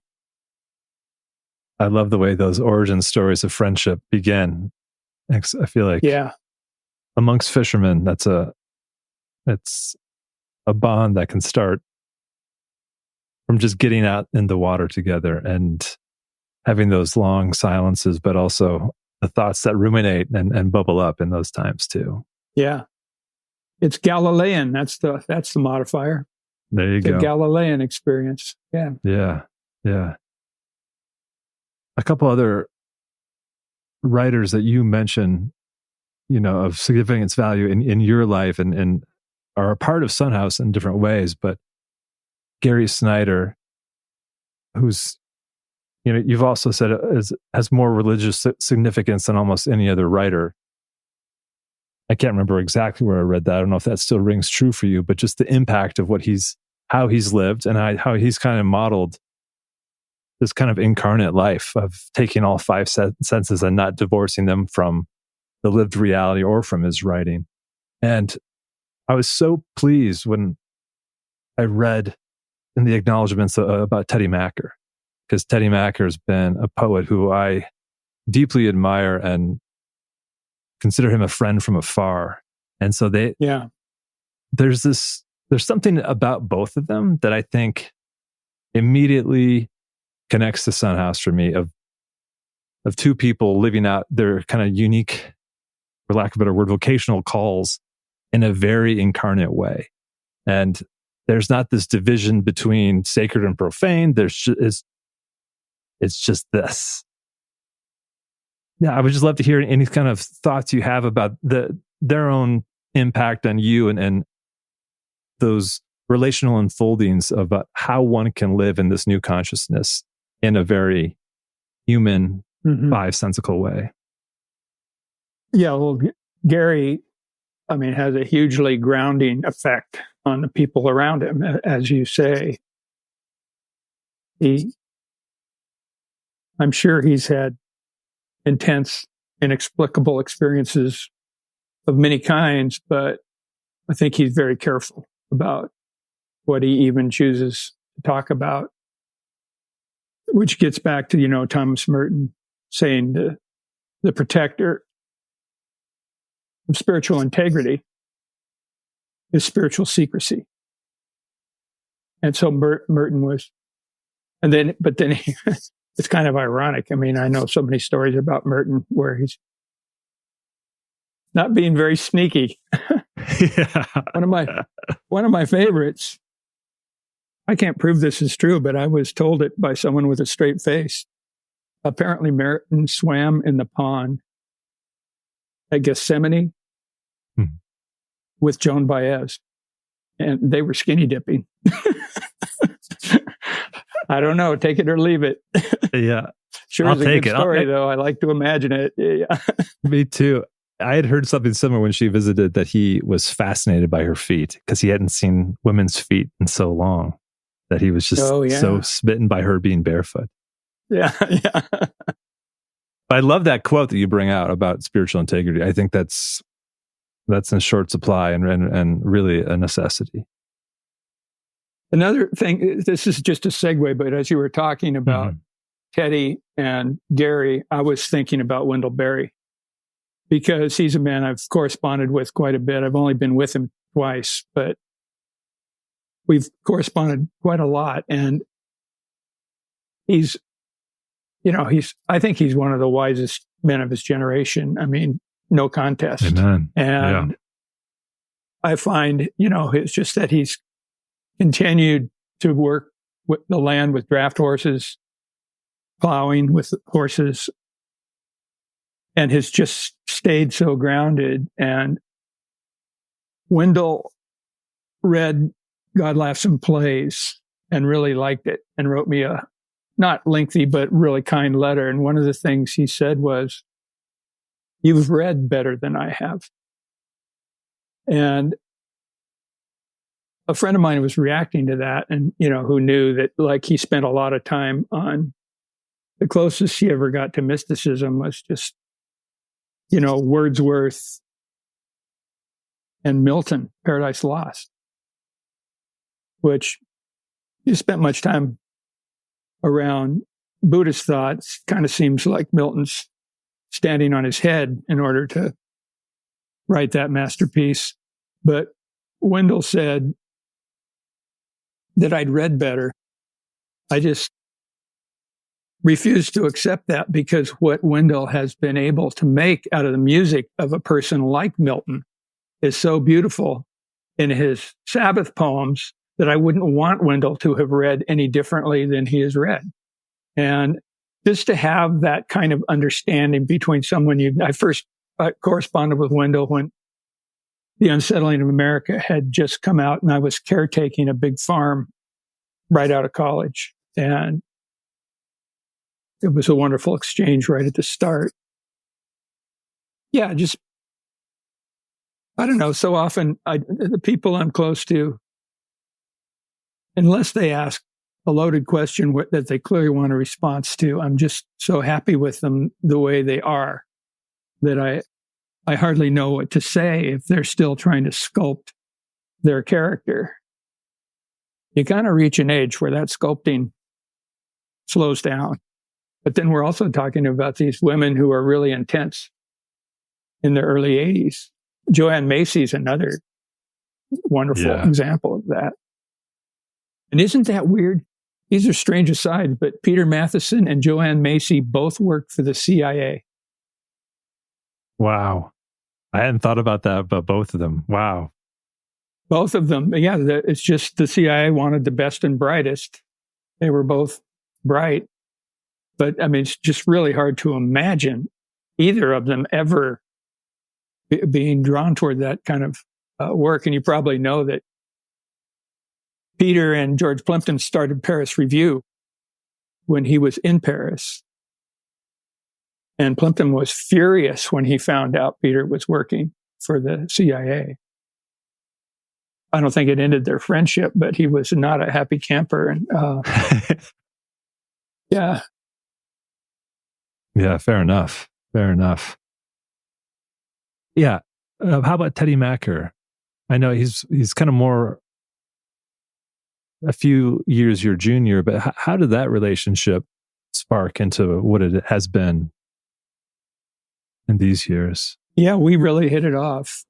I love the way those origin stories of friendship begin. I feel like amongst fishermen, it's a bond that can start from just getting out in the water together and having those long silences, but also the thoughts that ruminate and bubble up in those times too. Yeah. It's Galilean. That's the modifier. There you go. The Galilean experience. Yeah. Yeah. Yeah. A couple other writers that you mention, of significance value in your life and are a part of Son House in different ways, but Gary Snyder, who's, you've also said has more religious significance than almost any other writer. I can't remember exactly where I read that. I don't know if that still rings true for you, but just the impact of how he's lived and how he's kind of modeled this kind of incarnate life of taking all five senses and not divorcing them from the lived reality or from his writing. And I was so pleased when I read in the acknowledgments about Teddy Macker, because Teddy Macker has been a poet who I deeply admire and consider him a friend from afar. And so there's something about both of them that I think immediately connects to Son House for me of two people living out their kind of unique, for lack of a better word, vocational calls in a very incarnate way. And there's not this division between sacred and profane. It's just this. Yeah, I would just love to hear any kind of thoughts you have about their own impact on you and those relational unfoldings of how one can live in this new consciousness in a very human, five-sensical way. Yeah, well, Gary, has a hugely grounding effect on the people around him, as you say. I'm sure he's had intense, inexplicable experiences of many kinds, but I think he's very careful about what he even chooses to talk about, which gets back to, Thomas Merton saying the protector of spiritual integrity is spiritual secrecy. And so Merton was, but then it's kind of ironic. I know so many stories about Merton where he's not being very sneaky. Yeah. One of my favorites, I can't prove this is true, but I was told it by someone with a straight face. Apparently Merton swam in the pond at Gethsemane with Joan Baez, and they were skinny dipping. I don't know, take it or leave it. Yeah. Sure, I'll it's a take good it. story, though. I like to imagine it. Yeah. Me too. I had heard something similar when she visited, that he was fascinated by her feet because he hadn't seen women's feet in so long, that he was just so smitten by her being barefoot. Yeah. Yeah. I love that quote that you bring out about spiritual integrity. I think that's in short supply and really a necessity. Another thing, this is just a segue, but as you were talking about Teddy and Gary, I was thinking about Wendell Berry, because he's a man I've corresponded with quite a bit. I've only been with him twice, but we've corresponded quite a lot, and I think he's one of the wisest men of his generation. I mean, no contest. Amen. And Yeah. I find, it's just that he's continued to work with the land with draft horses, plowing with horses, and has just stayed so grounded. And Wendell read God Laughs and Plays and really liked it and wrote me a not lengthy, but really kind letter. And one of the things he said was, "You've read better than I have." And a friend of mine was reacting to that, and, who knew that, like, he spent a lot of time on the closest he ever got to mysticism was just, Wordsworth and Milton, Paradise Lost, which he spent much time around Buddhist thoughts. Kind of seems like Milton's standing on his head in order to write that masterpiece. But Wendell said that I'd read better. I just refused to accept that, because what Wendell has been able to make out of the music of a person like Milton is so beautiful in his Sabbath poems that I wouldn't want Wendell to have read any differently than he has read. And just to have that kind of understanding between someone I first corresponded with Wendell when The Unsettling of America had just come out, and I was caretaking a big farm right out of college. And it was a wonderful exchange right at the start. Yeah, just, I don't know, so often the people I'm close to, unless they ask a loaded question that they clearly want a response to, I'm just so happy with them the way they are that I hardly know what to say if they're still trying to sculpt their character. You kind of reach an age where that sculpting slows down. But then we're also talking about these women who are really intense in their early 80s. Joanne Macy's another wonderful example of that. And isn't that weird? These are strange asides, but Peter Matheson and Joanne Macy both worked for the CIA. Wow. I hadn't thought about that, but both of them. Wow. Both of them. Yeah, it's just the CIA wanted the best and brightest. They were both bright. But I mean, it's just really hard to imagine either of them ever being drawn toward that kind of work. And you probably know that Peter and George Plimpton started Paris Review when he was in Paris. And Plimpton was furious when he found out Peter was working for the CIA. I don't think it ended their friendship, but he was not a happy camper. And yeah. Yeah, fair enough. Fair enough. Yeah. How about Teddy Macker? I know he's kind of more a few years your junior, but how did that relationship spark into what it has been in these years? Yeah, we really hit it off.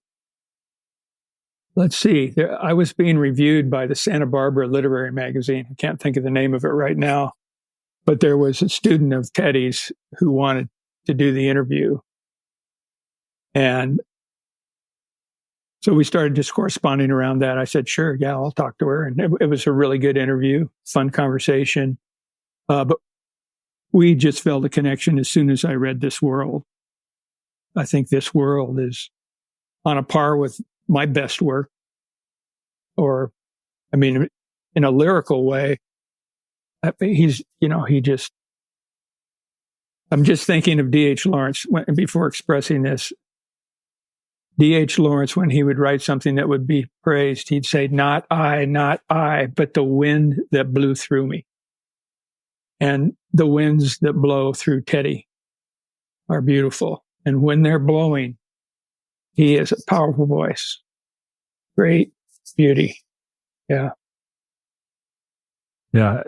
Let's see. I was being reviewed by the Santa Barbara Literary Magazine. I can't think of the name of it right now. But there was a student of Teddy's who wanted to do the interview. And so we started just corresponding around that. I said, sure, yeah, I'll talk to her. And it was a really good interview, fun conversation. But we just felt a connection as soon as I read This World. I think This World is on a par with my best work. Or, I mean, in a lyrical way, I'm just thinking of D.H. Lawrence before expressing this. D.H. Lawrence, when he would write something that would be praised, he'd say, not I, but the wind that blew through me. And the winds that blow through Teddy are beautiful. And when they're blowing, he is a powerful voice. Great beauty. Yeah. Yeah.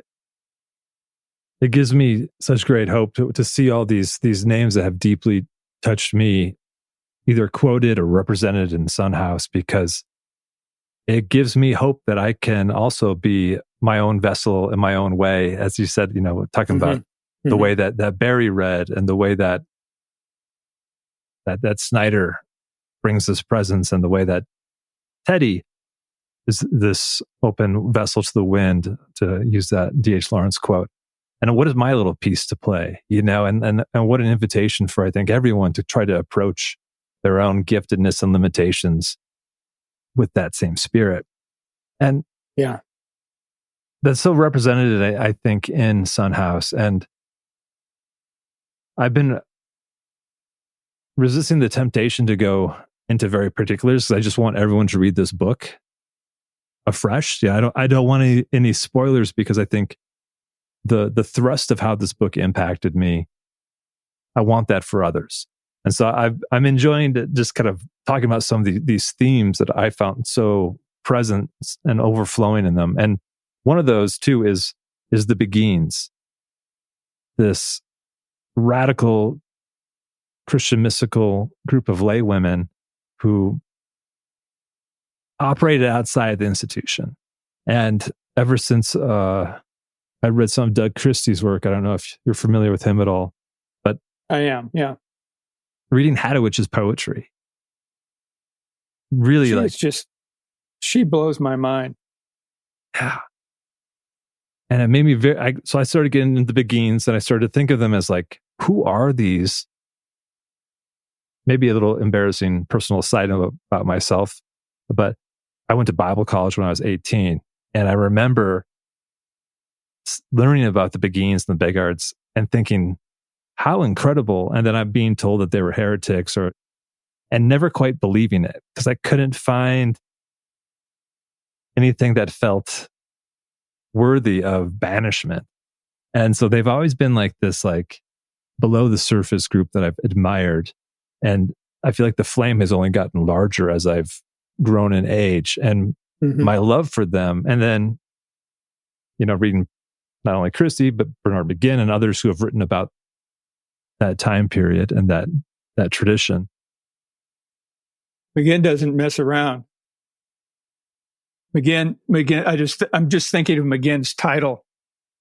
It gives me such great hope to see all these names that have deeply touched me, either quoted or represented in Son House, because it gives me hope that I can also be my own vessel in my own way. As you said, talking about the way that Barry read and the way that Snyder brings this presence, and the way that Teddy is this open vessel to the wind, to use that D.H. Lawrence quote. And what is my little piece to play, and what an invitation for, I think, everyone to try to approach their own giftedness and limitations with that same spirit. And yeah, that's so represented, I think, in Son House. And I've been resisting the temptation to go into very particulars, because I just want everyone to read this book afresh. Yeah, I don't want any spoilers, because I think the thrust of how this book impacted me, I want that for others. And so I'm enjoying just kind of talking about some of these themes that I found so present and overflowing in them. And one of those too is the Beguines, this radical Christian mystical group of lay women who operated outside the institution. And ever since I read some of Doug Christie's work, I don't know if you're familiar with him at all, but I am. Yeah, reading Hadowitch's poetry really she blows my mind. Yeah. And it made me so I started getting into the Beguines, and I started to think of them as like, who are these? Maybe a little embarrassing personal side note about myself, but I went to Bible college when I was 18, and I remember learning about the Beguines and the Beguines and thinking, how incredible. And then I'm being told that they were heretics, and never quite believing it, because I couldn't find anything that felt worthy of banishment. And so they've always been like this, like below the surface group that I've admired. And I feel like the flame has only gotten larger as I've grown in age, and my love for them. And then, reading not only Christie, but Bernard McGinn and others who have written about that time period and that tradition. McGinn doesn't mess around. McGinn, I'm just thinking of McGinn's title.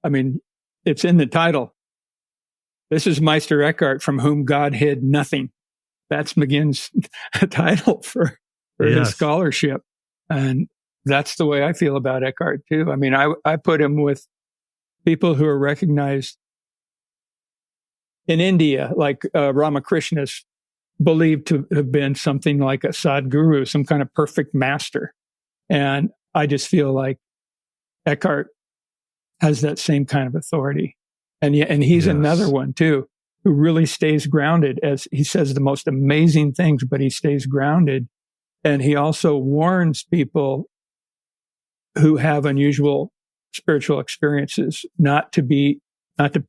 I mean, it's in the title. This is Meister Eckhart, from whom God hid nothing. That's McGinn's title for his scholarship. And that's the way I feel about Eckhart too. I mean, I put him with people who are recognized in India, like Ramakrishna's believed to have been something like a Sadguru, some kind of perfect master. And I just feel like Eckhart has that same kind of authority. And he's another one too, who really stays grounded, as he says the most amazing things, but he stays grounded. And he also warns people who have unusual spiritual experiences not to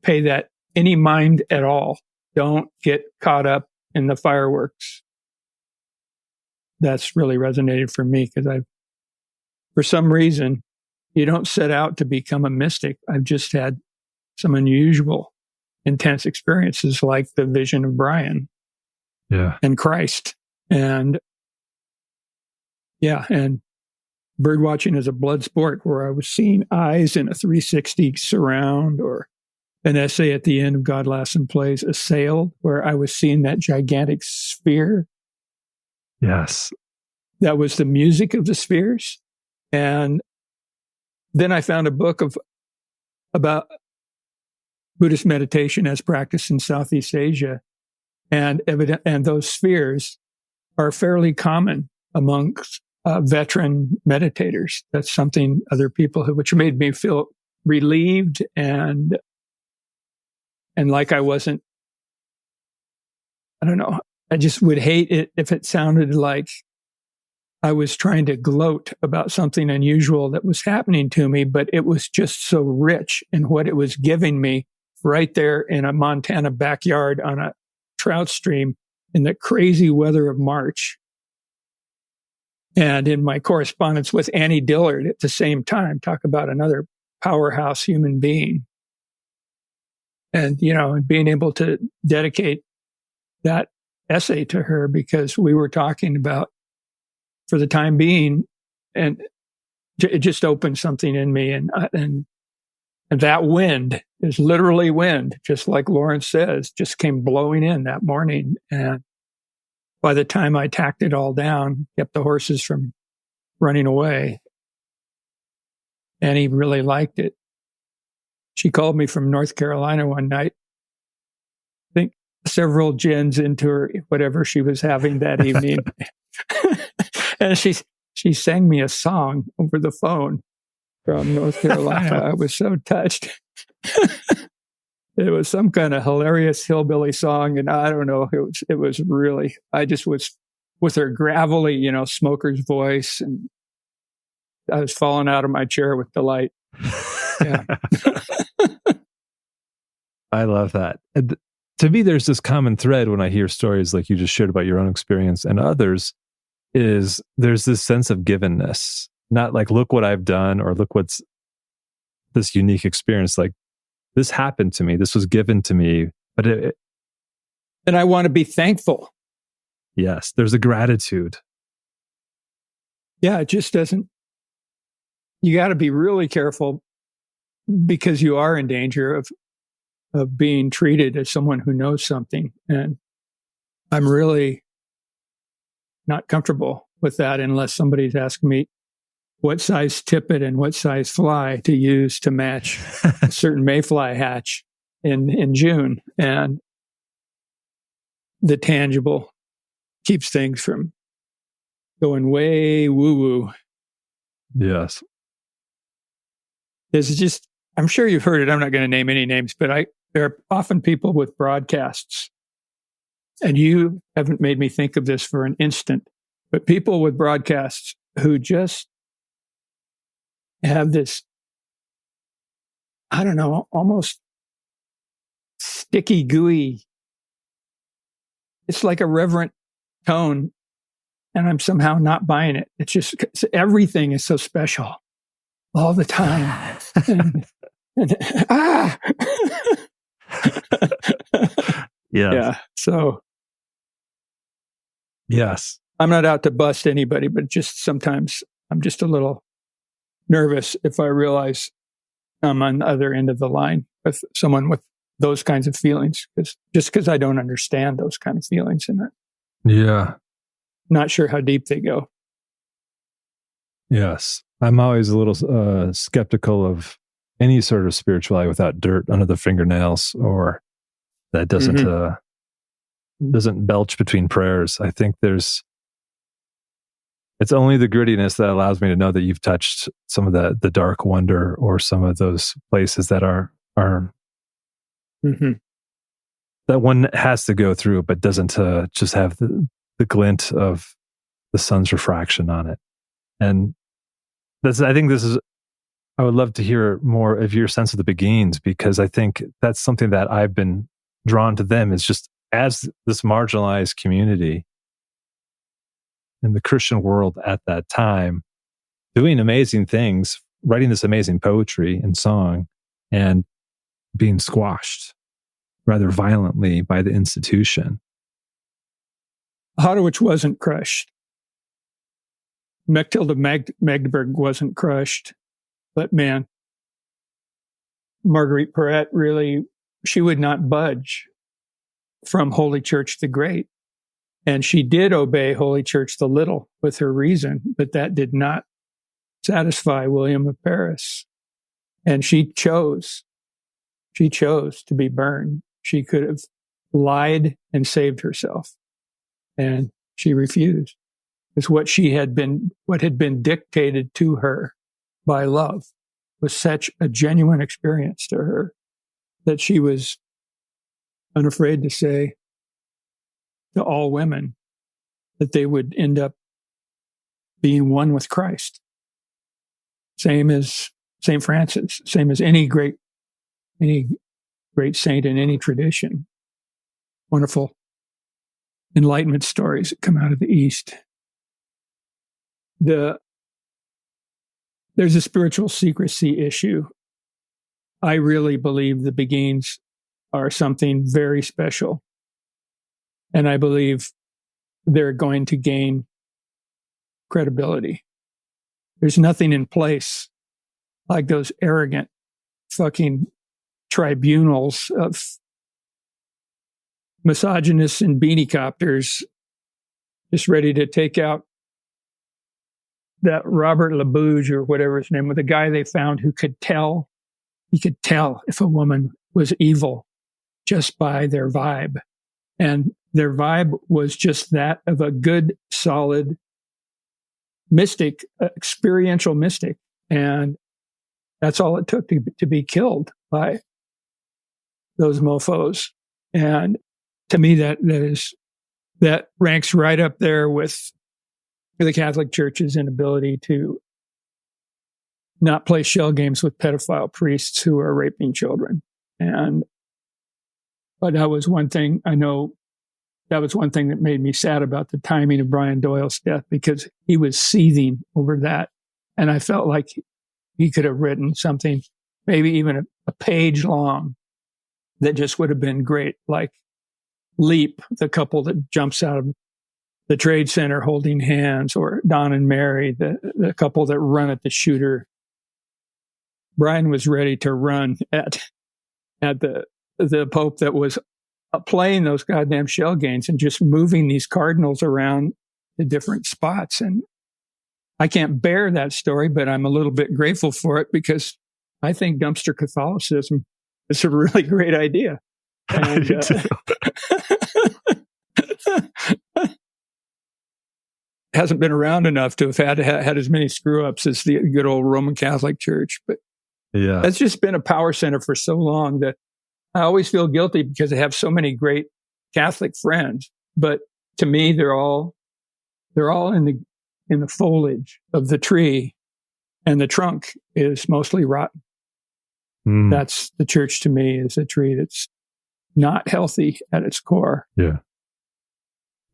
pay that any mind at all. Don't get caught up in the fireworks. That's really resonated for me, because for some reason, you don't set out to become a mystic. I've just had some unusual, intense experiences, like the vision of Brian and Christ. And bird watching is a blood sport, where I was seeing eyes in a 360 surround, or an essay at the end of God Laughs and Plays, Assailed, where I was seeing that gigantic sphere. Yes. That was the music of the spheres. And then I found a book about Buddhist meditation as practiced in Southeast Asia. And those spheres are fairly common amongst veteran meditators. That's something other people which made me feel relieved and like I wasn't, I don't know, I just would hate it if it sounded like I was trying to gloat about something unusual that was happening to me, but it was just so rich in what it was giving me right there in a Montana backyard on a trout stream in the crazy weather of March. And in my correspondence with Annie Dillard at the same time, talk about another powerhouse human being. And, being able to dedicate that essay to her, because we were talking about, for the time being, and it just opened something in me. And that wind is literally wind, just like Lawrence says, just came blowing in that morning. And by the time I tacked it all down, kept the horses from running away, Annie really liked it. She called me from North Carolina one night, I think several gins into her, whatever she was having that evening. And she sang me a song over the phone from North Carolina. I was so touched. It was some kind of hilarious hillbilly song, and I don't know. It was really. I just was with her gravelly, smoker's voice, and I was falling out of my chair with delight. Yeah. I love that. To me, there's this common thread when I hear stories like you just shared about your own experience and others. There's this sense of givenness, not like, look what I've done, or look what's this unique experience. Like, this happened to me. This was given to me. But and I want to be thankful. Yes, there's a gratitude. Yeah, it just doesn't. You got to be really careful, because you are in danger of being treated as someone who knows something. And I'm really not comfortable with that unless somebody's asking me what size tippet and what size fly to use to match a certain mayfly hatch in June. And the tangible keeps things from going way woo-woo. Yes. There's just, I'm sure you've heard it. I'm not going to name any names, but there are often people with broadcasts, and you haven't made me think of this for an instant, but people with broadcasts who just have this, I don't know, almost sticky, gooey. It's like a reverent tone, and I'm somehow not buying it. It's just, everything is so special all the time. Yeah. So, yes, I'm not out to bust anybody, but just sometimes I'm just a little nervous if I realize I'm on the other end of the line with someone with those kinds of feelings, because I don't understand those kind of feelings, and yeah, not sure how deep they go. Yes, I'm always a little skeptical of any sort of spirituality without dirt under the fingernails, or that doesn't belch between prayers. I think it's only the grittiness that allows me to know that you've touched some of the dark wonder, or some of those places that are that one has to go through, but doesn't just have the glint of the sun's refraction on it. And I would love to hear more of your sense of the Beguines, because I think that's something that I've been drawn to them, is just as this marginalized community in the Christian world at that time, doing amazing things, writing this amazing poetry and song, and being squashed rather violently by the institution. Hodowich wasn't crushed. Mechtilde Magdeburg wasn't crushed. But man, Marguerite Porete really, she would not budge from Holy Church the Great. And she did obey Holy Church the Little with her reason, but that did not satisfy William of Paris. And she chose to be burned. She could have lied and saved herself. And she refused. Because what had been dictated to her by love was such a genuine experience to her that she was unafraid to say to all women that they would end up being one with Christ. Same as St. Francis, same as any great saint in any tradition. Wonderful Enlightenment stories that come out of the East. There's a spiritual secrecy issue. I really believe the Beguines are something very special. And I believe they're going to gain credibility. There's nothing in place like those arrogant fucking tribunals of misogynists and beanie copters just ready to take out that Robert LaBouge or whatever his name was, the guy they found who could tell, he could tell if a woman was evil just by their vibe. And their vibe was just that of a good, solid mystic, experiential mystic. And that's all it took to be killed by those mofos. And to me, that ranks right up there with the Catholic Church's inability to not play shell games with pedophile priests who are raping children. But that was one thing I know. That was one thing that made me sad about the timing of Brian Doyle's death, because he was seething over that. And I felt like he could have written something, maybe even a page long, that just would have been great. Like Leap, the couple that jumps out of the Trade Center holding hands, or Don and Mary, the couple that run at the shooter. Brian was ready to run at the Pope that was playing those goddamn shell games and just moving these cardinals around the different spots. And I can't bear that story, but I'm a little bit grateful for it, because I think dumpster Catholicism is a really great idea. And, hasn't been around enough to have had as many screw ups as the good old Roman Catholic Church. But yeah, that's just been a power center for so long that I always feel guilty, because I have so many great Catholic friends. But to me, they're all in the foliage of the tree, and the trunk is mostly rotten. That's the church to me, is a tree that's not healthy at its core. Yeah.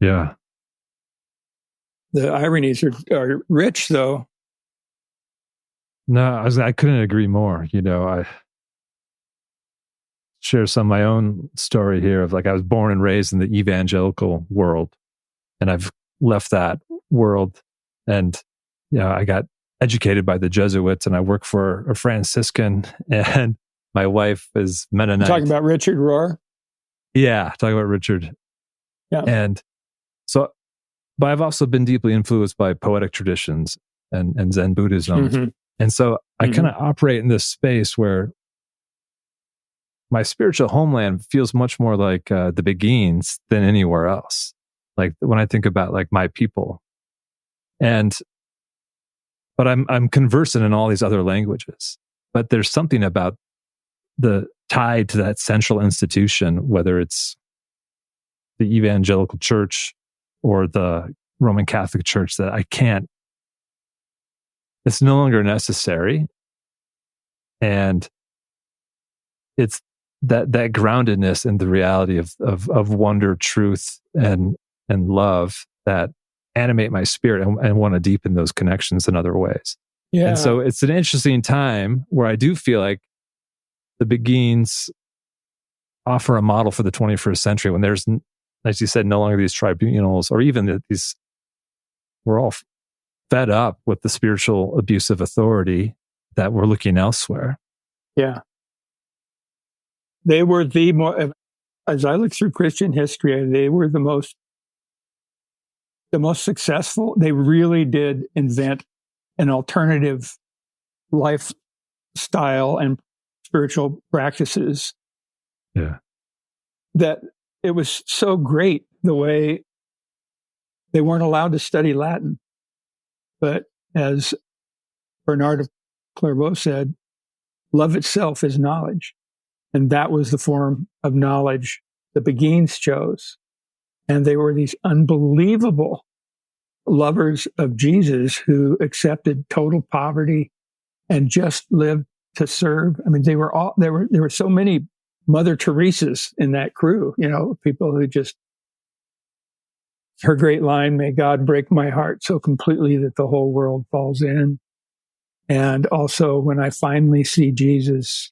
Yeah. The ironies are rich, though. No, I couldn't agree more. I share some of my own story here of, like, I was born and raised in the evangelical world, and I've left that world, and I got educated by the Jesuits, and I work for a Franciscan, and my wife is Mennonite. You're talking about Richard Rohr? Yeah, talking about Richard. Yeah. And so, but I've also been deeply influenced by poetic traditions and Zen Buddhism. Mm-hmm. And so I kind of operate in this space where my spiritual homeland feels much more like the Beguines than anywhere else. Like when I think about like my people, but I'm conversant in all these other languages. But there's something about the tied to that central institution, whether it's the evangelical church or the Roman Catholic Church, that I can't. It's no longer necessary, and it's that groundedness in the reality of wonder, truth, and love that animate my spirit and want to deepen those connections in other ways. Yeah. And so it's an interesting time where I do feel like the Beguines offer a model for the 21st century when there's, as you said, no longer these tribunals, or even these, we're all fed up with the spiritual abuse of authority, that we're looking elsewhere. Yeah. They were as I look through Christian history, they were the most successful. They really did invent an alternative lifestyle and spiritual practices. Yeah. That it was so great the way they weren't allowed to study Latin. But as Bernard of Clairvaux said, love itself is knowledge. And that was the form of knowledge the Beguines chose. And they were these unbelievable lovers of Jesus who accepted total poverty and just lived to serve. I mean, there were so many Mother Teresas in that crew, people who just, her great line, may God break my heart so completely that the whole world falls in. And also, when I finally see Jesus,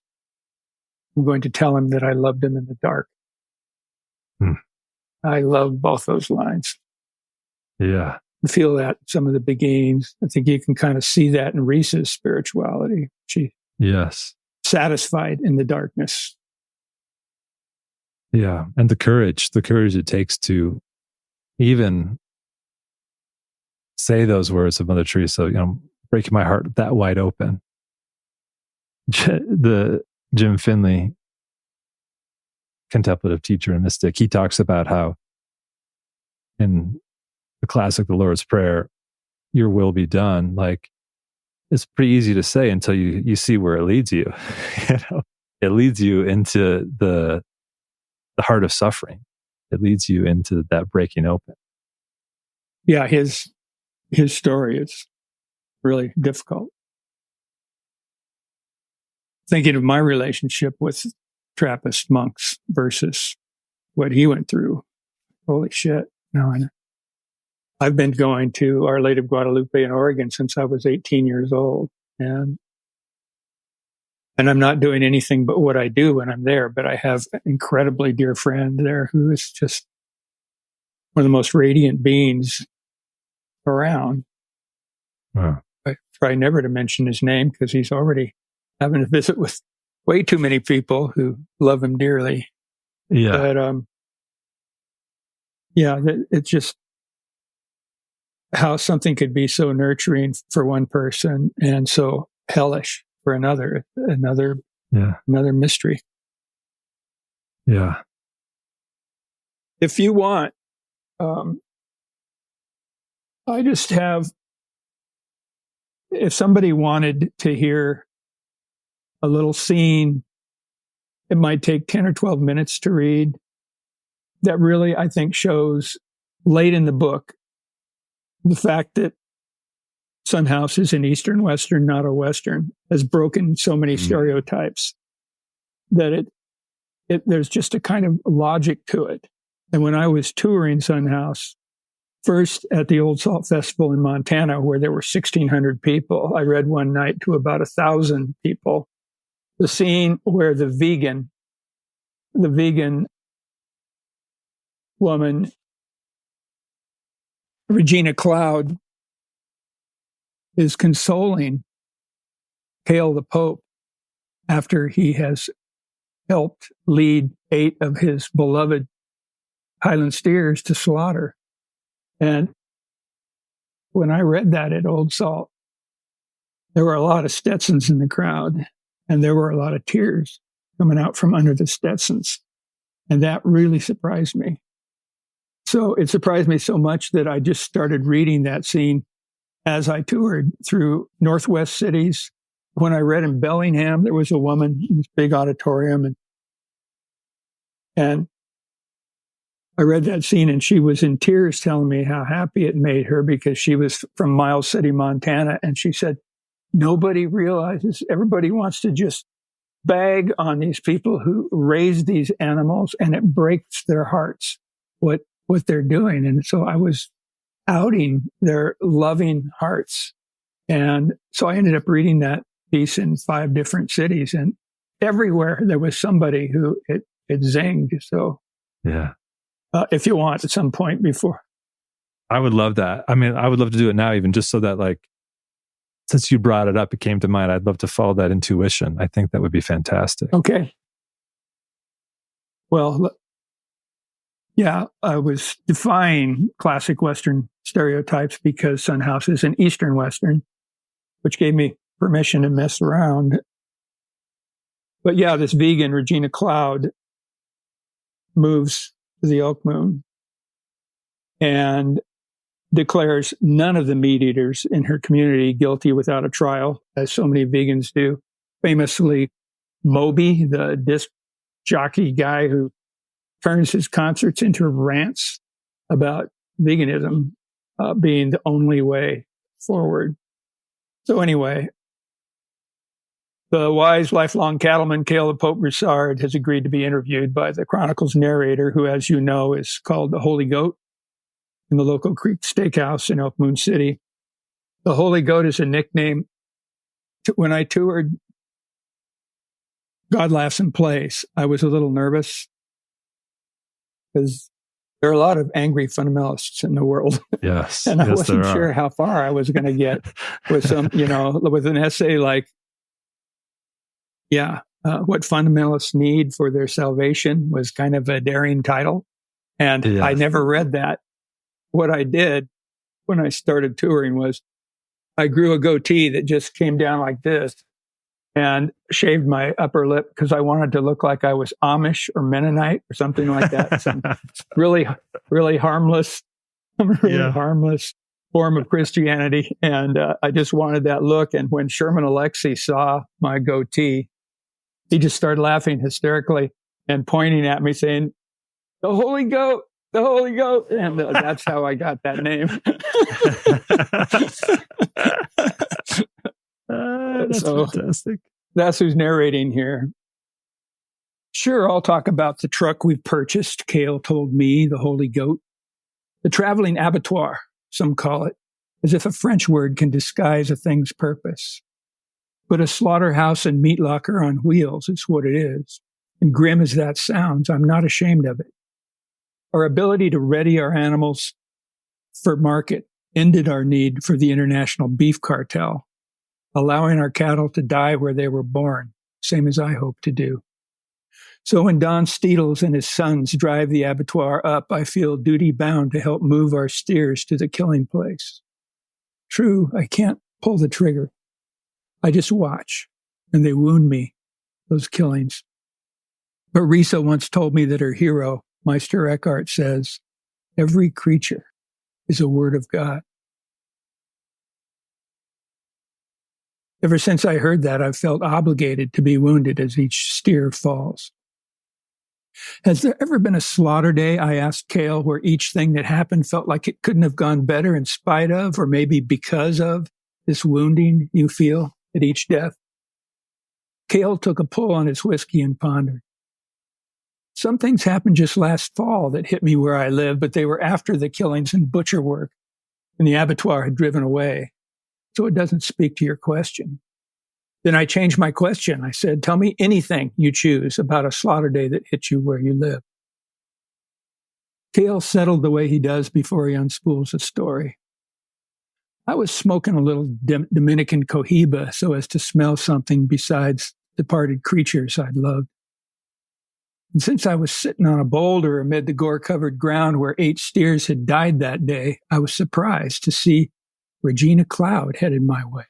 I'm going to tell him that I loved him in the dark. I love both those lines. Yeah. feel that some of the Beguines. I think you can kind of see that in Reese's spirituality. She satisfied in the darkness. Yeah. And the courage it takes to even say those words of Mother Teresa, breaking my heart that wide open. The Jim Finley, contemplative teacher and mystic, he talks about how in the classic, the Lord's Prayer, your will be done. Like, it's pretty easy to say until you see where it leads you. It leads you into the heart of suffering. It leads you into that breaking open. Yeah, his story is really difficult. Thinking of my relationship with Trappist monks versus what he went through. Holy shit. No, I've been going to Our Lady of Guadalupe in Oregon since I was 18 years old. And I'm not doing anything but what I do when I'm there, but I have an incredibly dear friend there who is just one of the most radiant beings around. Wow. I try never to mention his name because he's already having a visit with way too many people who love him dearly. Yeah. But, it's just how something could be so nurturing for one person and so hellish for another mystery. Yeah. If you want, I just have, if somebody wanted to hear a little scene, it might take 10 or 12 minutes to read. That really, I think, shows late in the book the fact that Son House is an Eastern Western, not a Western, has broken so many stereotypes that there's just a kind of logic to it. And when I was touring Son House, first at the Old Salt Festival in Montana, where there were 1,600 people, I read one night to about 1,000 people, the scene where the vegan woman, Regina Cloud, is consoling Cale the Pope after he has helped lead 8 of his beloved Highland steers to slaughter. And when I read that at Old Salt, there were a lot of Stetsons in the crowd, and there were a lot of tears coming out from under the Stetsons. And that really surprised me. So it surprised me so much that I just started reading that scene as I toured through Northwest cities. When I read in Bellingham, there was a woman in this big auditorium, and I read that scene, and she was in tears telling me how happy it made her because she was from Miles City, Montana. And she said, nobody realizes, everybody wants to just bag on these people who raise these animals, and it breaks their hearts what they're doing. And so I was outing their loving hearts. And so I ended up reading that piece in 5 different cities, and everywhere there was somebody who it zinged. So yeah. If you want at some point before. I would love that. I mean, I would love to do it now, even just so that, like, since you brought it up, it came to mind. I'd love to follow that intuition. I think that would be fantastic. Okay. Well, yeah, I was defying classic Western stereotypes because Son House is an Eastern Western, which gave me permission to mess around. But yeah, this vegan, Regina Cloud, moves to the Elk Moon and declares none of the meat eaters in her community guilty without a trial, as so many vegans do. Famously, Moby, the disc jockey guy who turns his concerts into rants about veganism being the only way forward. So anyway, the wise lifelong cattleman Cale the Pope Broussard has agreed to be interviewed by the Chronicles narrator, who, as you know, is called the Holy Goat in the local Creek Steakhouse in Elk Moon City. The Holy Goat is a nickname. When I toured God Laughs and Plays, I was a little nervous because There are a lot of angry fundamentalists in the world. Yes. And I Yes, wasn't there sure are. how far I was going to get with with an essay like, what fundamentalists need for their salvation was kind of a daring title. And I Yes. never read that. What I did when I started touring was I grew a goatee that just came down like this and shaved my upper lip because I wanted to look like I was Amish or Mennonite or something like that. Some really, really harmless, harmless form of Christianity. And I just wanted that look. And when Sherman Alexie saw my goatee, he just started laughing hysterically and pointing at me saying, "The Holy Goat, the Holy Goat." And that's how I got that name. That's fantastic. That's who's narrating here. Sure, I'll talk about the truck we've purchased, Cale told me, the Holy Goat. The traveling abattoir, some call it, as if a French word can disguise a thing's purpose. But a slaughterhouse and meat locker on wheels is what it is. And grim as that sounds, I'm not ashamed of it. Our ability to ready our animals for market ended our need for the international beef cartel, allowing our cattle to die where they were born, same as I hope to do. So when Don Steedles and his sons drive the abattoir up, I feel duty-bound to help move our steers to the killing place. True, I can't pull the trigger. I just watch, and they wound me, those killings. But Risa once told me that her hero, Meister Eckhart, says, every creature is a word of God. Ever since I heard that, I've felt obligated to be wounded as each steer falls. Has there ever been a slaughter day, I asked Cale, where each thing that happened felt like it couldn't have gone better in spite of, or maybe because of, this wounding you feel at each death? Cale took a pull on his whiskey and pondered. Some things happened just last fall that hit me where I live, but they were after the killings and butcher work, and the abattoir had driven away. So it doesn't speak to your question. Then I changed my question. I said, tell me anything you choose about a slaughter day that hit you where you live. Cale settled the way he does before he unspools a story. I was smoking a little Dominican cohiba so as to smell something besides departed creatures I'd loved. And since I was sitting on a boulder amid the gore-covered ground where 8 steers had died that day, I was surprised to see Regina Cloud headed my way.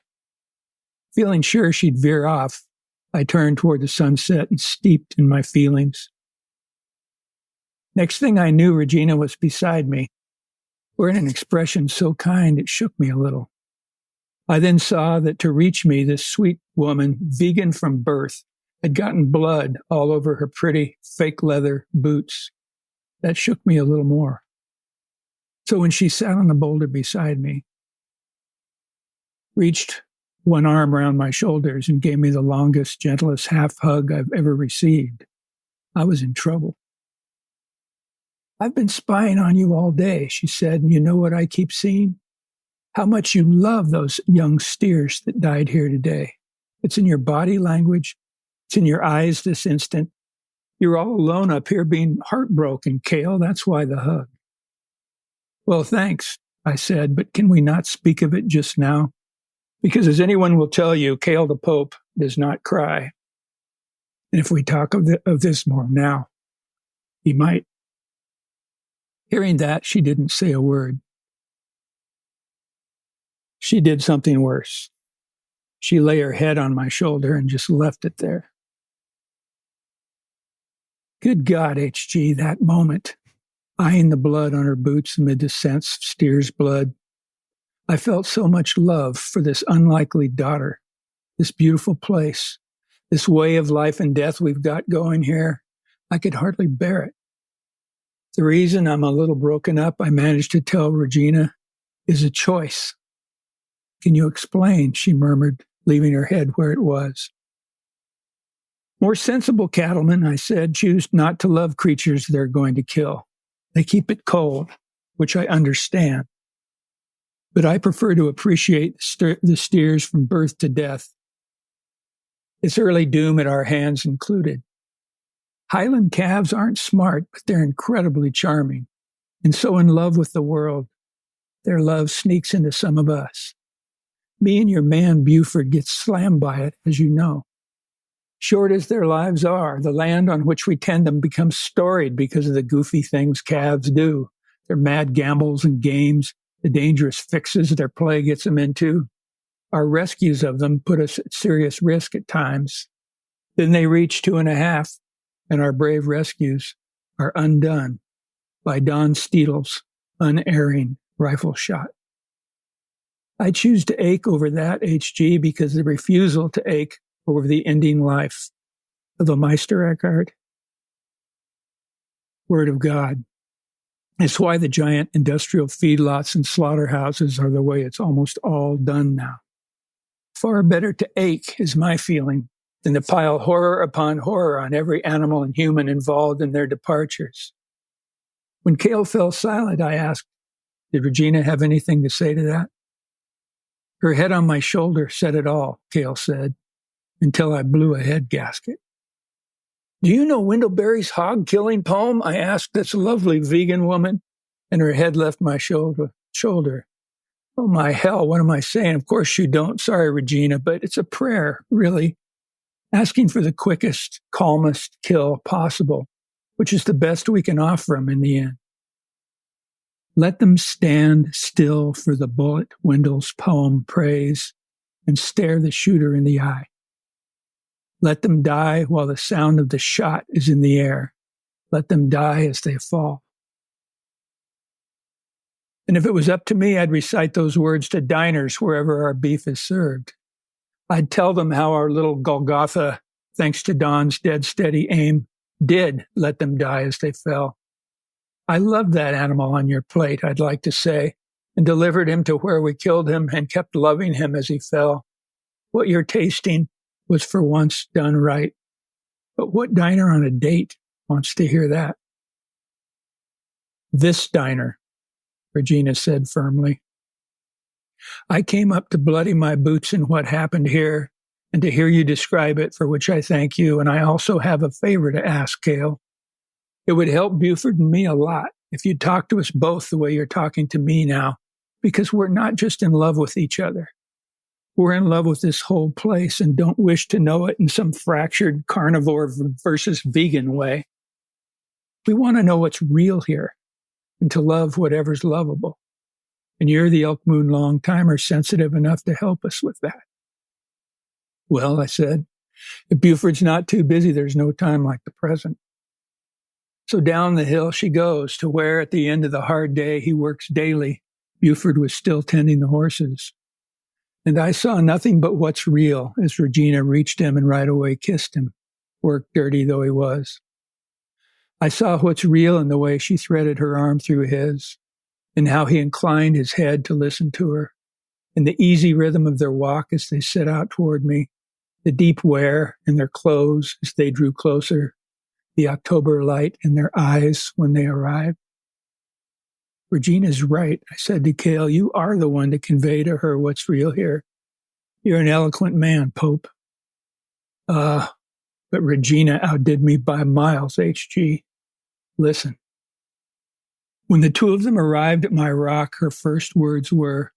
Feeling sure she'd veer off, I turned toward the sunset and steeped in my feelings. Next thing I knew, Regina was beside me, wearing an expression so kind it shook me a little. I then saw that to reach me, this sweet woman, vegan from birth, had gotten blood all over her pretty fake leather boots. That shook me a little more. So when she sat on the boulder beside me, reached one arm around my shoulders and gave me the longest, gentlest half hug I've ever received, I was in trouble. I've been spying on you all day, she said, and you know what I keep seeing? How much you love those young steers that died here today. It's in your body language. It's in your eyes this instant. You're all alone up here being heartbroken, Cale. That's why the hug. Well, thanks, I said, but can we not speak of it just now? Because as anyone will tell you, Cale the Pope does not cry. And if we talk of this more now, he might. Hearing that, she didn't say a word. She did something worse. She lay her head on my shoulder and just left it there. Good God, HG, that moment, eyeing the blood on her boots amid the scents of steer's blood, I felt so much love for this unlikely daughter, this beautiful place, this way of life and death we've got going here. I could hardly bear it. The reason I'm a little broken up, I managed to tell Regina, is a choice. Can you explain? She murmured, leaving her head where it was. More sensible cattlemen, I said, choose not to love creatures they're going to kill. They keep it cold, which I understand. But I prefer to appreciate the steers from birth to death. Its early doom at our hands included. Highland calves aren't smart, but they're incredibly charming. and so in love with the world, their love sneaks into some of us. Me and your man Buford get slammed by it, as you know. Short as their lives are, the land on which we tend them becomes storied because of the goofy things calves do, their mad gambles and games, the dangerous fixes their play gets them into. Our rescues of them put us at serious risk at times. Then they reach 2.5, and our brave rescues are undone by Don Steedle's unerring rifle shot. I choose to ache over that, HG, because the refusal to ache over the ending life of the Meister Eckhart Word of God. It's why the giant industrial feedlots and slaughterhouses are the way it's almost all done now. Far better to ache, is my feeling, than to pile horror upon horror on every animal and human involved in their departures. When Cale fell silent, I asked, did Regina have anything to say to that? Her head on my shoulder said it all, Cale said, until I blew a head gasket. Do you know Wendell hog killing poem? I asked this lovely vegan woman, and her head left my shoulder. Oh my hell, what am I saying? Of course you don't. Sorry, Regina, but it's a prayer, really. Asking for the quickest, calmest kill possible, which is the best we can offer them in the end. Let them stand still for the bullet, Wendell's poem prays, and stare the shooter in the eye. Let them die while the sound of the shot is in the air. Let them die as they fall. And if it was up to me, I'd recite those words to diners wherever our beef is served. I'd tell them how our little Golgotha, thanks to Don's dead steady aim, did let them die as they fell. I loved that animal on your plate, I'd like to say, and delivered him to where we killed him and kept loving him as he fell. What you're tasting was for once done right. But what diner on a date wants to hear that? This diner, Regina said firmly. I came up to bloody my boots in what happened here, and to hear you describe it, for which I thank you, and I also have a favor to ask, Cale. It would help Buford and me a lot if you'd talk to us both the way you're talking to me now, because we're not just in love with each other. We're in love with this whole place and don't wish to know it in some fractured carnivore versus vegan way. We want to know what's real here and to love whatever's lovable. And you're the Elk Moon long-timer sensitive enough to help us with that. Well, I said, if Buford's not too busy, there's no time like the present. So down the hill she goes to where at the end of the hard day he works daily, Buford was still tending the horses. And I saw nothing but what's real as Regina reached him and right away kissed him, work dirty though he was. I saw what's real in the way she threaded her arm through his, and how he inclined his head to listen to her, in the easy rhythm of their walk as they set out toward me, the deep wear in their clothes as they drew closer, the October light in their eyes when they arrived. Regina's right, I said to Cale. You are the one to convey to her what's real here. You're an eloquent man, Pope. But Regina outdid me by miles, HG. Listen. When the two of them arrived at my rock, her first words were,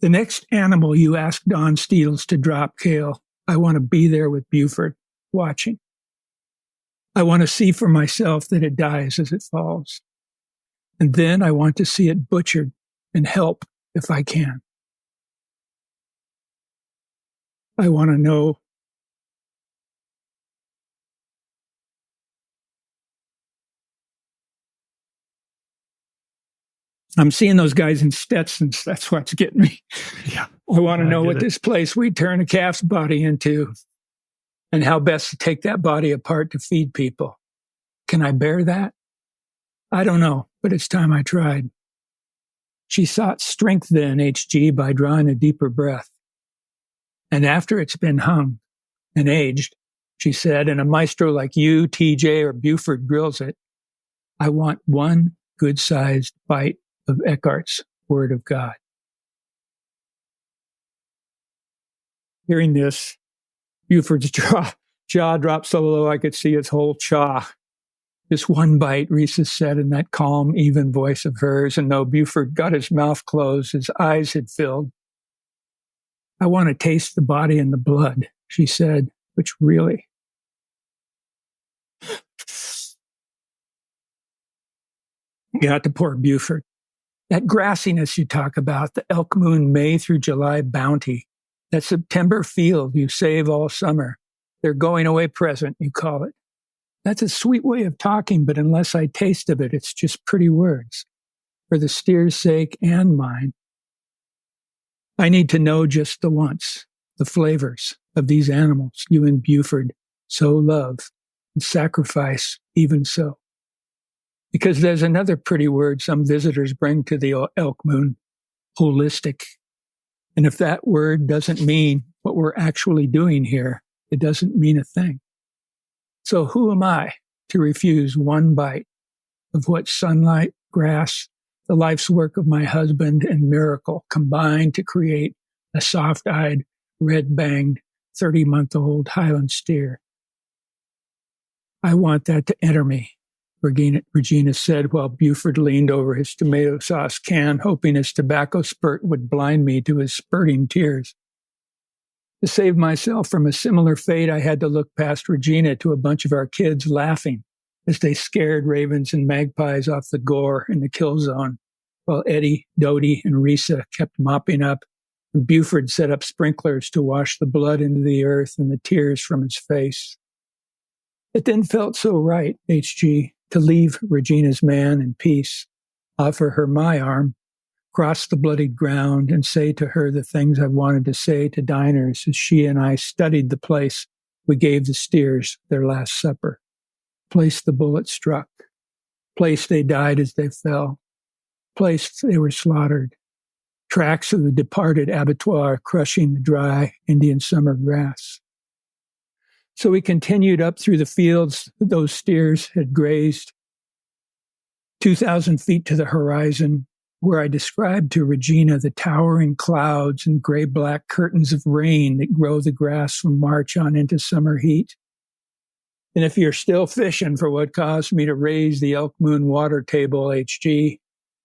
the next animal you ask Don Steedles to drop, Cale, I want to be there with Buford, watching. I want to see for myself that it dies as it falls. And then I want to see it butchered and help if I can. I want to know I'm seeing those guys in Stetsons. That's what's getting me. Yeah. I want to know what this place we turn a calf's body into and how best to take that body apart to feed people. Can I bear that? I don't know, but it's time I tried. She sought strength then, HG, by drawing a deeper breath. And after it's been hung and aged, she said, and a maestro like you, TJ, or Buford grills it, I want one good-sized bite of Eckhart's Word of God. Hearing this, Buford's jaw dropped so low I could see his whole chaw. Just one bite, Risa said in that calm, even voice of hers, and though Buford got his mouth closed, his eyes had filled. I want to taste the body and the blood, she said, which really... Got to poor Buford. That grassiness you talk about, the elk moon May through July bounty, that September field you save all summer, their going away present, you call it. That's a sweet way of talking, but unless I taste of it, it's just pretty words. For the steer's sake and mine, I need to know just the once, the flavors of these animals you and Buford so love and sacrifice even so. Because there's another pretty word some visitors bring to the elk moon, holistic. And if that word doesn't mean what we're actually doing here, it doesn't mean a thing. So who am I to refuse one bite of what sunlight, grass, the life's work of my husband and miracle combined to create a soft-eyed, red-banged, 30-month-old Highland steer? I want that to enter me, Regina said while Buford leaned over his tomato sauce can, hoping his tobacco spurt would blind me to his spurting tears. To save myself from a similar fate, I had to look past Regina to a bunch of our kids laughing as they scared ravens and magpies off the gore in the kill zone, while Eddie, Dodie, and Risa kept mopping up, and Buford set up sprinklers to wash the blood into the earth and the tears from his face. It then felt so right, HG, to leave Regina's man in peace, offer her my arm, cross the bloodied ground, and say to her the things I've wanted to say to diners as she and I studied the place we gave the steers their last supper, place the bullet struck, place they died as they fell, place they were slaughtered, tracks of the departed abattoir crushing the dry Indian summer grass. So we continued up through the fields those steers had grazed, 2,000 feet to the horizon, where I described to Regina the towering clouds and gray-black curtains of rain that grow the grass from March on into summer heat. And if you're still fishing for what caused me to raise the Elk Moon water table, HG,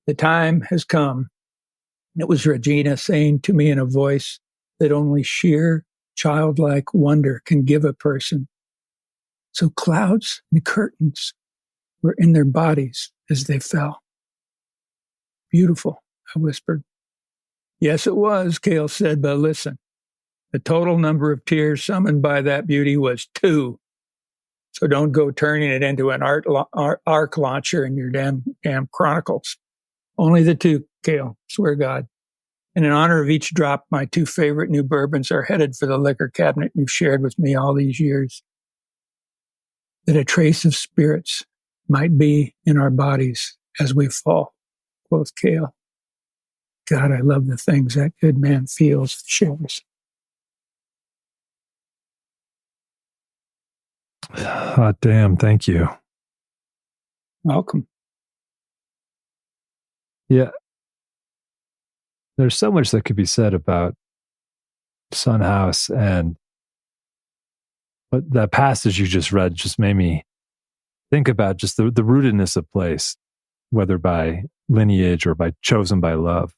the time has come. It was Regina saying to me in a voice that only sheer childlike wonder can give a person. So clouds and curtains were in their bodies as they fell. Beautiful, I whispered. Yes, it was, Cale said, but listen, the total number of tears summoned by that beauty was 2. So don't go turning it into an arc launcher in your damn chronicles. Only the 2, Cale, swear God. And in honor of each drop, my 2 favorite new bourbons are headed for the liquor cabinet you've shared with me all these years. That a trace of spirits might be in our bodies as we fall, quoth Cale. God, I love the things that good man feels and shares. Oh, damn, thank you. Welcome. Yeah. There's so much that could be said about Son House, but that passage you just read just made me think about just the rootedness of place, whether by lineage or by chosen by love.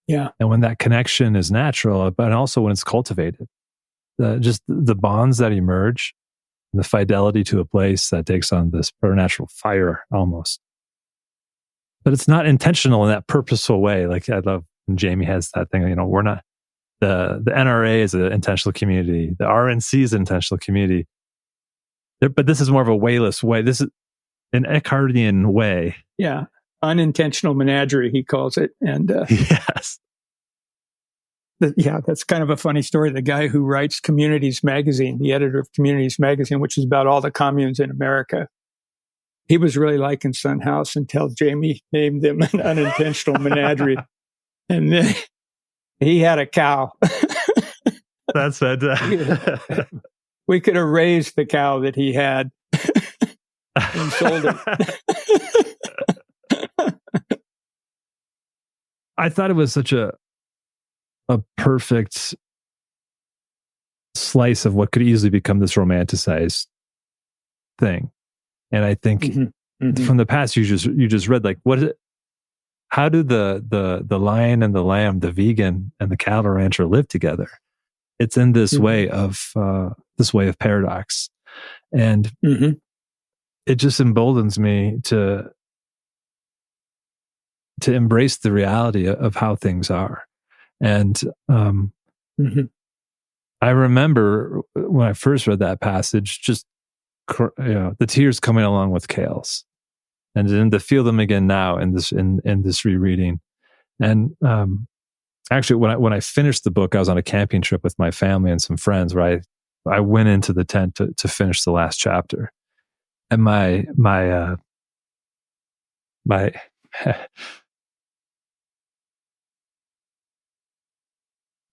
Yeah. And when that connection is natural, but also when it's cultivated, just the bonds that emerge, the fidelity to a place that takes on this preternatural fire almost. But it's not intentional in that purposeful way. Like I love when Jamie has that thing, we're not, the NRA is an intentional community. The RNC is an intentional community. But this is more of a wayless way. This is an Eckhartian way. Yeah. Unintentional menagerie, he calls it. And yes. Yeah, that's kind of a funny story. The guy who writes Communities Magazine, the editor of Communities Magazine, which is about all the communes in America, he was really liking Son House until Jamie named them an unintentional menagerie. And then he had a cow. That's fantastic. We could have raised the cow that he had and sold it. I thought it was such a perfect slice of what could easily become this romanticized thing. And I think from the past you just read, like, what is it? How do the lion and the lamb, the vegan and the cattle rancher live together? It's in this way of paradox, and it just emboldens me to embrace the reality of how things are. And I remember when I first read that passage, just the tears coming along with Kale's, and then to feel them again now in this rereading. And actually, when I finished the book, I was on a camping trip with my family and some friends, where I went into the tent to finish the last chapter, and my my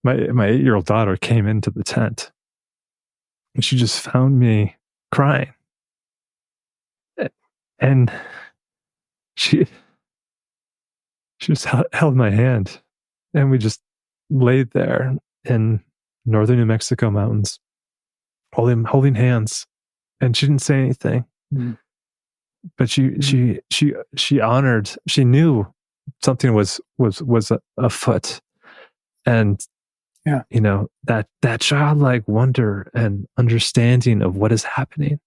8-year-old daughter came into the tent, and she just found me crying, and she just held my hand, and we just laid there in northern New Mexico mountains, holding hands, and she didn't say anything, but she honored. She knew something was afoot, and that childlike wonder and understanding of what is happening,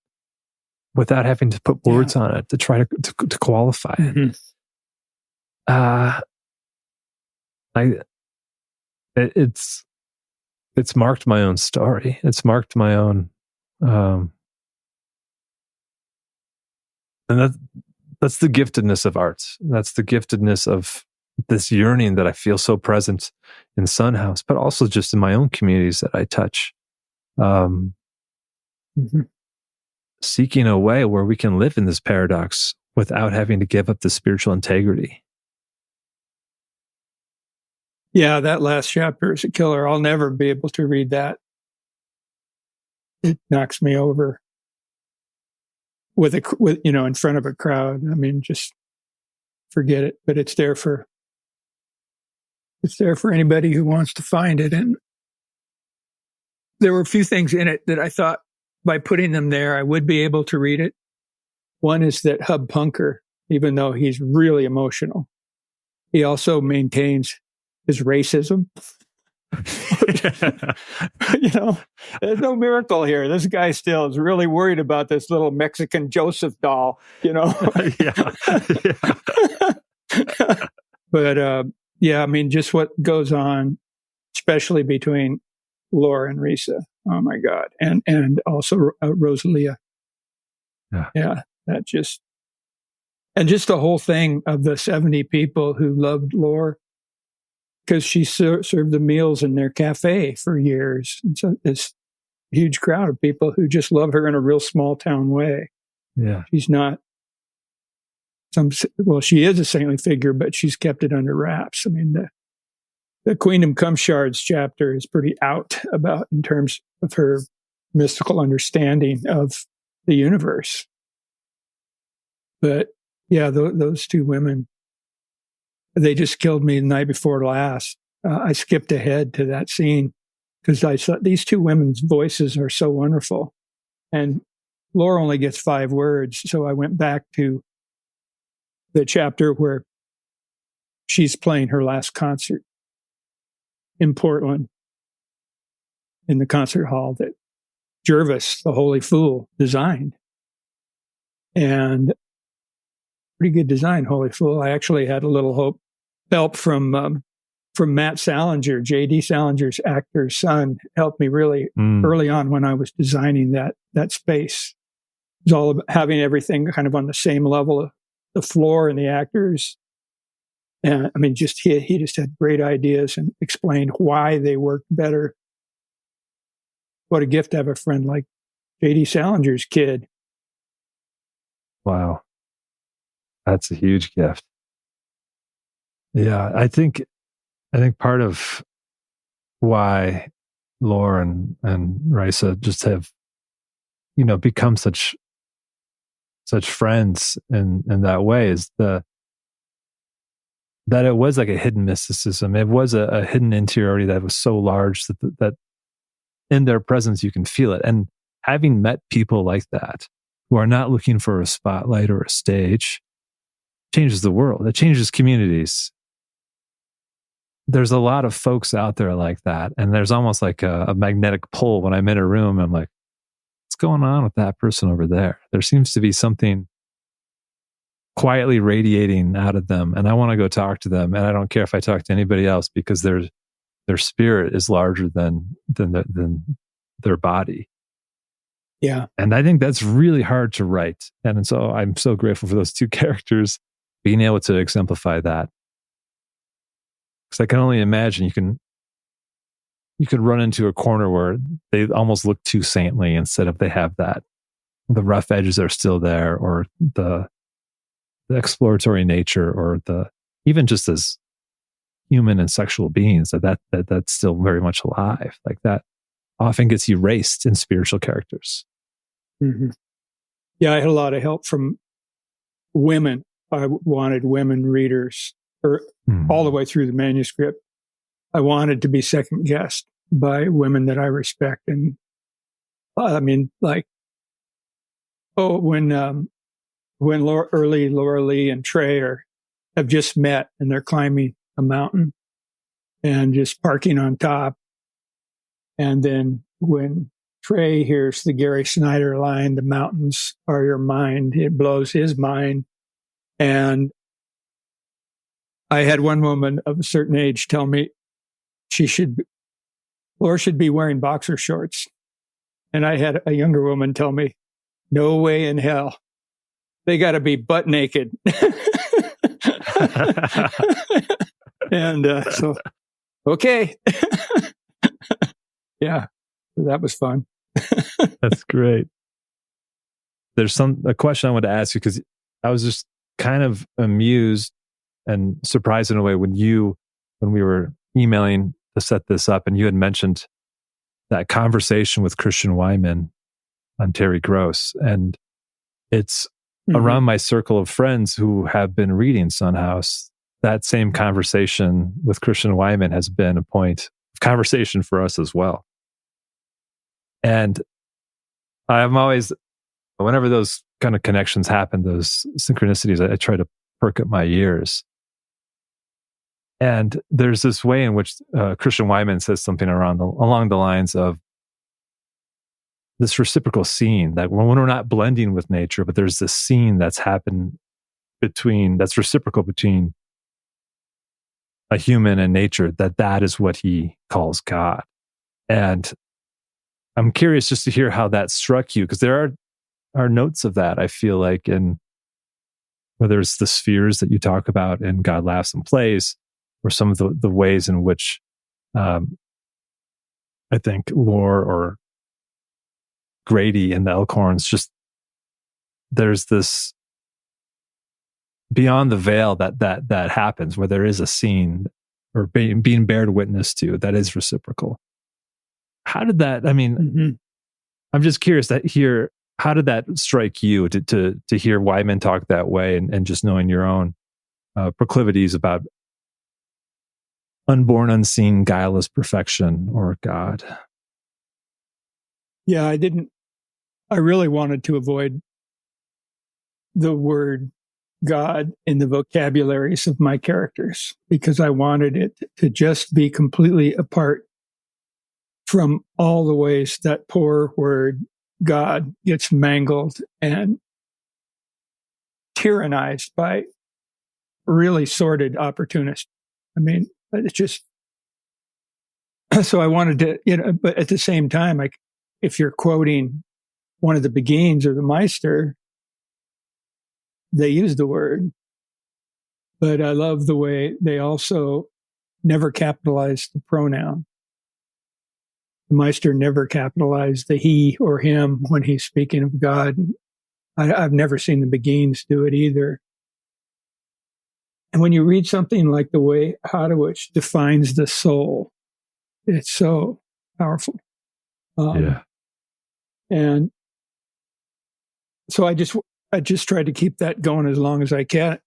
without having to put words on it to try to qualify it. It's marked my own story. It's marked my own, and that's the giftedness of art. That's the giftedness of this yearning that I feel so present in Sun House, but also just in my own communities that I touch. Seeking a way where we can live in this paradox without having to give up the spiritual integrity. Yeah, that last chapter is a killer. I'll never be able to read that. It knocks me over with in front of a crowd. I mean, just forget it. But it's there for anybody who wants to find it. And there were a few things in it that I thought, by putting them there, I would be able to read it. One is that Hub Punker, even though he's really emotional, he also maintains his racism. There's no miracle here. This guy still is really worried about this little Mexican Joseph doll, But I mean, just what goes on, especially between Laura and Risa. Oh my God. And also Rosalia. Yeah. That just the whole thing of the 70 people who loved Laura because she served the meals in their cafe for years. And so this huge crowd of people who just love her in a real small town way. Yeah. She's not she is a saintly figure, but she's kept it under wraps. I mean, the Queendom Come Shards chapter is pretty out about in terms of her mystical understanding of the universe. But yeah, those two women, they just killed me the night before last. I skipped ahead to that scene because I thought these two women's voices are so wonderful. And Laura only gets 5 words. So I went back to the chapter where she's playing her last concert in Portland in the concert hall that Jervis, the holy fool, designed. And pretty good design, holy fool. I actually had a little help from Matt Salinger, J.D. Salinger's actor's son, helped me really early on when I was designing that space. It was all about having everything kind of on the same level of the floor and the actors. And I mean, he just had great ideas and explained why they worked better. What a gift to have a friend like J.D. Salinger's kid. Wow. That's a huge gift. Yeah, I think part of why Laura and Risa just have, become such friends in that way is that it was like a hidden mysticism. It was a hidden interiority that was so large that in their presence you can feel it. And having met people like that who are not looking for a spotlight or a stage, changes the world. It changes communities. There's a lot of folks out there like that. And there's almost like a magnetic pull when I'm in a room. I'm like, what's going on with that person over there? There seems to be something quietly radiating out of them. And I want to go talk to them. And I don't care if I talk to anybody else because their spirit is larger than their body. Yeah. And I think that's really hard to write. And so I'm so grateful for those two characters being able to exemplify that. Because I can only imagine you could run into a corner where they almost look too saintly instead of they have that. The rough edges are still there, or the exploratory nature, or even just as human and sexual beings, that's still very much alive. Like that often gets erased in spiritual characters. Mm-hmm. Yeah, I had a lot of help from women. I wanted women readers, all the way through the manuscript. I wanted to be second guessed by women that I respect. And I mean, like, when Laura Lee and Trey have just met and they're climbing a mountain and just parking on top. And then when Trey hears the Gary Snyder line, "The mountains are your mind," it blows his mind. And I had one woman of a certain age tell me Laura should be wearing boxer shorts. And I had a younger woman tell me, no way in hell. They got to be butt naked. And so, okay. Yeah, that was fun. That's great. There's a question I wanted to ask you, because I was just kind of amused and surprised in a way when we were emailing to set this up, and you had mentioned that conversation with Christian Wyman on Terry Gross. And it's around my circle of friends who have been reading Son House. That same conversation with Christian Wyman has been a point of conversation for us as well. And I'm always, whenever those kind of connections happen, those synchronicities, I try to perk up my ears. And there's this way in which Christian Wyman says something along the lines of this reciprocal scene, that when we're not blending with nature, but there's this scene that's happened that's reciprocal between a human and nature, that is what he calls God. And I'm curious just to hear how that struck you, because there are notes of that, I feel like, in whether it's the spheres that you talk about in God Laughs and Plays, or some of the ways in which I think Lore or Grady and the Elkhorns, just there's this beyond the veil that happens, where there is a scene or being bared witness to that is reciprocal. How did that, I mean, I'm just curious how did that strike you to hear Wyman talk that way, and just knowing your own proclivities about unborn, unseen, guileless perfection, or God? Yeah, I really wanted to avoid the word God in the vocabularies of my characters, because I wanted it to just be completely apart from all the ways that poor word God gets mangled and tyrannized by really sordid opportunists. I mean, it's just, so I wanted to, but at the same time, like, if you're quoting one of the Beguines or the Meister, they use the word. But I love the way they also never capitalize the pronoun. The Meister never capitalized the he or him when he's speaking of God. I've never seen the Beguines do it either. And when you read something like the way Hadowich defines the soul, it's so powerful. And so I just tried to keep that going as long as I could.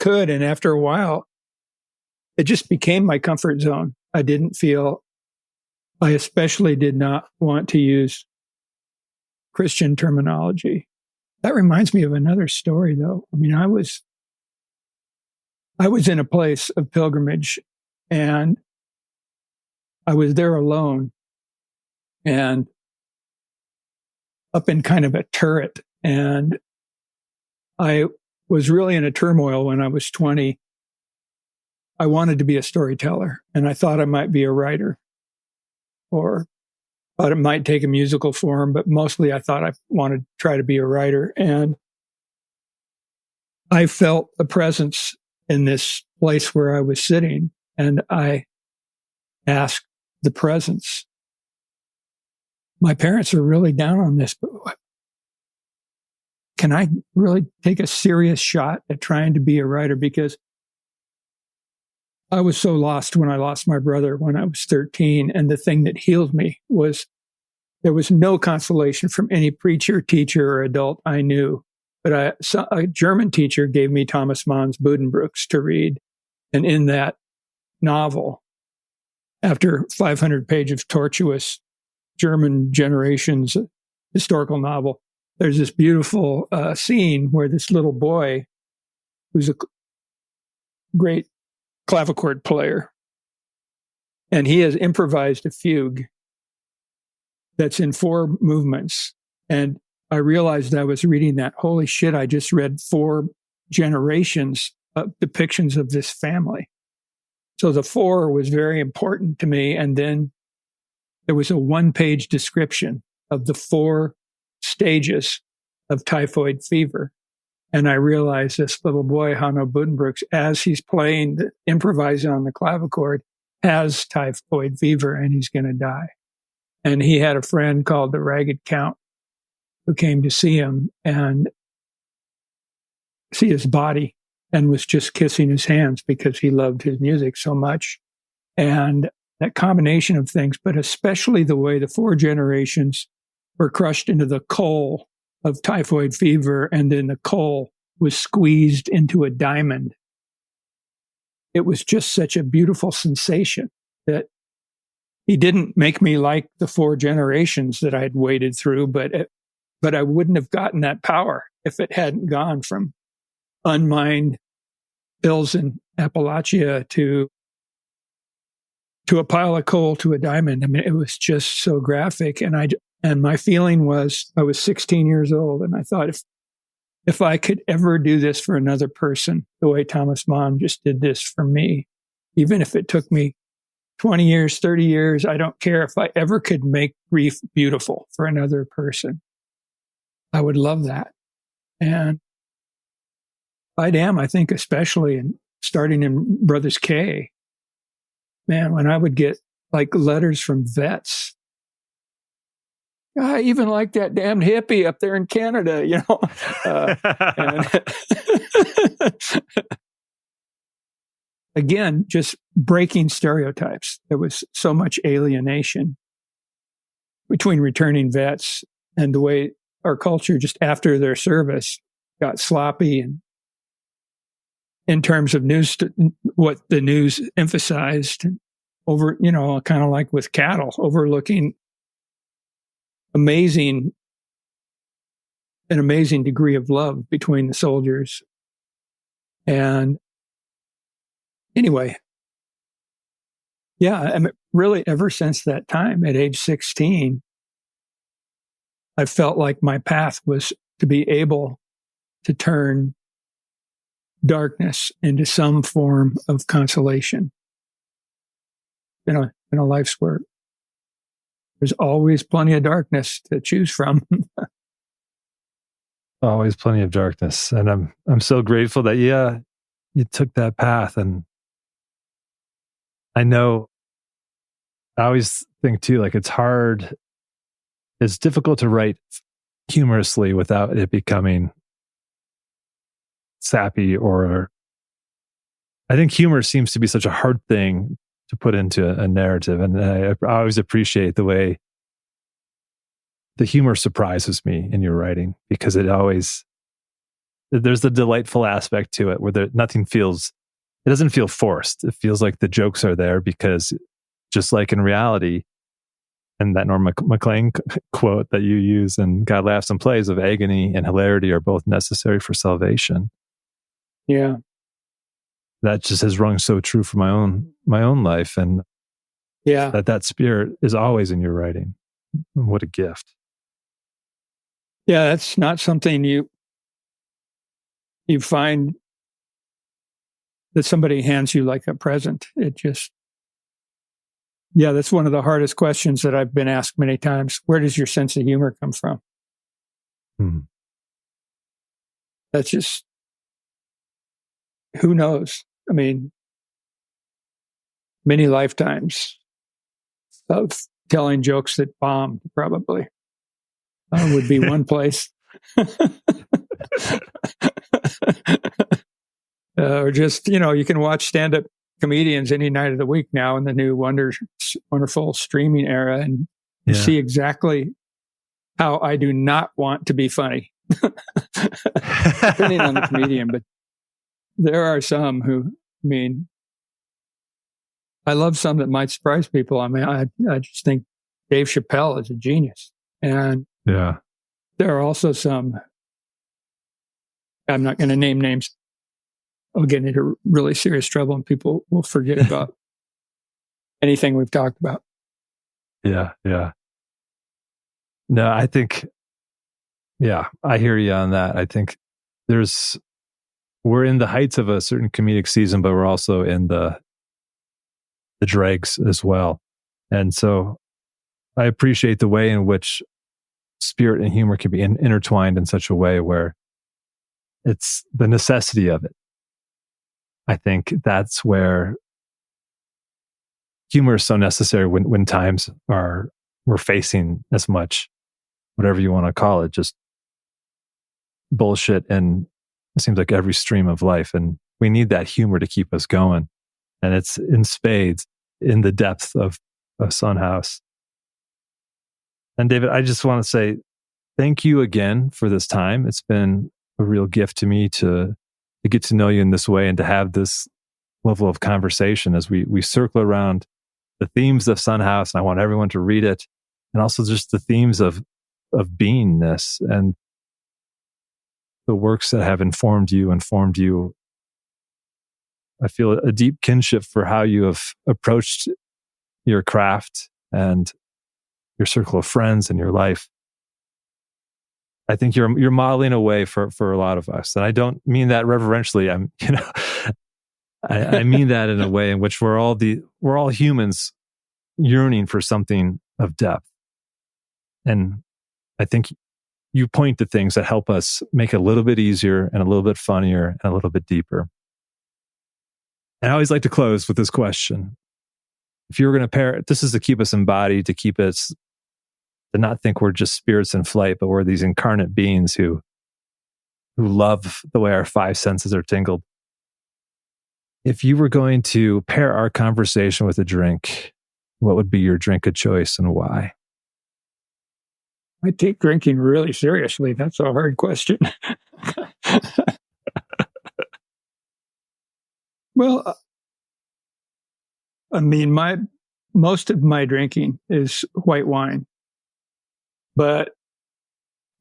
And after a while, it just became my comfort zone. I especially did not want to use Christian terminology. That reminds me of another story, though. I mean, I was in a place of pilgrimage, and I was there alone and up in kind of a turret. And I was really in a turmoil when I was 20. I wanted to be a storyteller, and I thought I might be a writer, or thought it might take a musical form, but mostly I thought I wanted to try to be a writer. And I felt a presence in this place where I was sitting, and I asked the presence, my parents are really down on this, but can I really take a serious shot at trying to be a writer? Because I was so lost when I lost my brother when I was 13. And the thing that healed me was there was no consolation from any preacher, teacher, or adult I knew. But a German teacher gave me Thomas Mann's Buddenbrooks to read. And in that novel, after 500 pages of tortuous German generations historical novel, there's this beautiful scene where this little boy, who's a great clavichord player, and he has improvised a fugue that's in 4 movements. And I realized I was reading that, holy shit, I just read 4 generations of depictions of this family. So the 4 was very important to me. And then there was a 1-page description of the 4 stages of typhoid fever. And I realized this little boy, Hanno Buddenbrooks, as he's playing, improvising on the clavichord, has typhoid fever and he's going to die. And he had a friend called the Ragged Count who came to see him and see his body and was just kissing his hands because he loved his music so much. And that combination of things, but especially the way the 4 generations were crushed into the coal of typhoid fever, and then the coal was squeezed into a diamond. It was just such a beautiful sensation that he didn't make me like the 4 generations that I'd waded through, but I wouldn't have gotten that power if it hadn't gone from unmined hills in Appalachia to a pile of coal to a diamond. I mean, it was just so graphic. And my feeling was, I was 16 years old, and I thought, if I could ever do this for another person, the way Thomas Mann just did this for me, even if it took me 20 years, 30 years, I don't care. If I ever could make grief beautiful for another person, I would love that. And I think especially starting in Brothers K, man, when I would get like letters from vets, I even like that damn hippie up there in Canada, you know. Again, just breaking stereotypes. There was so much alienation between returning vets and the way our culture, just after their service, got sloppy, and in terms of news, what the news emphasized over, you know, kind of like with cattle, overlooking an amazing degree of love between the soldiers. And anyway, yeah, I mean, really ever since that time at age 16, I felt like my path was to be able to turn darkness into some form of consolation in a life's work. There's always plenty of darkness to choose from. Always plenty of darkness. And I'm so grateful that you took that path. And I know, I always think too, like it's difficult to write humorously without it becoming sappy, or I think humor seems to be such a hard thing to put into a narrative. And I always appreciate the way the humor surprises me in your writing, because there's the delightful aspect to it where it doesn't feel forced. It feels like the jokes are there because, just like in reality, And that Norm Maclean quote that you use in God Laughs and Plays of agony and hilarity are both necessary for salvation. Yeah. That just has rung so true for my own life, and Yeah. that spirit is always in your writing. What a gift. Yeah, that's not something you find that somebody hands you like a present. It just, yeah, that's one of the hardest questions that I've been asked many times. Where does your sense of humor come from? That's just, who knows? I mean, many lifetimes of telling jokes that bombed, probably, would be one place. Or just, you can watch stand-up comedians any night of the week now in the new wonderful streaming era, and you see exactly how I do not want to be funny, depending on the comedian. But there are some who, I love some that might surprise people. I mean, I just think Dave Chappelle is a genius. And there are also some, I'm not going to name names, I'll get into really serious trouble and people will forget about anything we've talked about. Yeah. No, I think, I hear you on that. I think we're in the heights of a certain comedic season, but we're also in the dregs as well. And so I appreciate the way in which spirit and humor can be intertwined in such a way where it's the necessity of it. I think that's where humor is so necessary when times we're facing as much, whatever you want to call it, just bullshit, and it seems like every stream of life. And we need that humor to keep us going. And it's in spades in the depth of Son House. And David, I just want to say thank you again for this time. It's been a real gift to me to get to know you in this way and to have this level of conversation as we circle around the themes of Son House. And I want everyone to read it, and also just the themes of beingness and the works that have informed you. I feel a deep kinship for how you have approached your craft and your circle of friends and your life. I think you're modeling a way for a lot of us. And I don't mean that reverentially. I mean that in a way in which we're all humans yearning for something of depth. And I think you point to things that help us make it a little bit easier and a little bit funnier and a little bit deeper. And I always like to close with this question. If you were going to pair, this is to keep us embodied, to not think we're just spirits in flight, but we're these incarnate beings who love the way our five senses are tingled. If you were going to pair our conversation with a drink, what would be your drink of choice and why? I take drinking really seriously. That's a hard question. Well, I mean, most of my drinking is white wine, but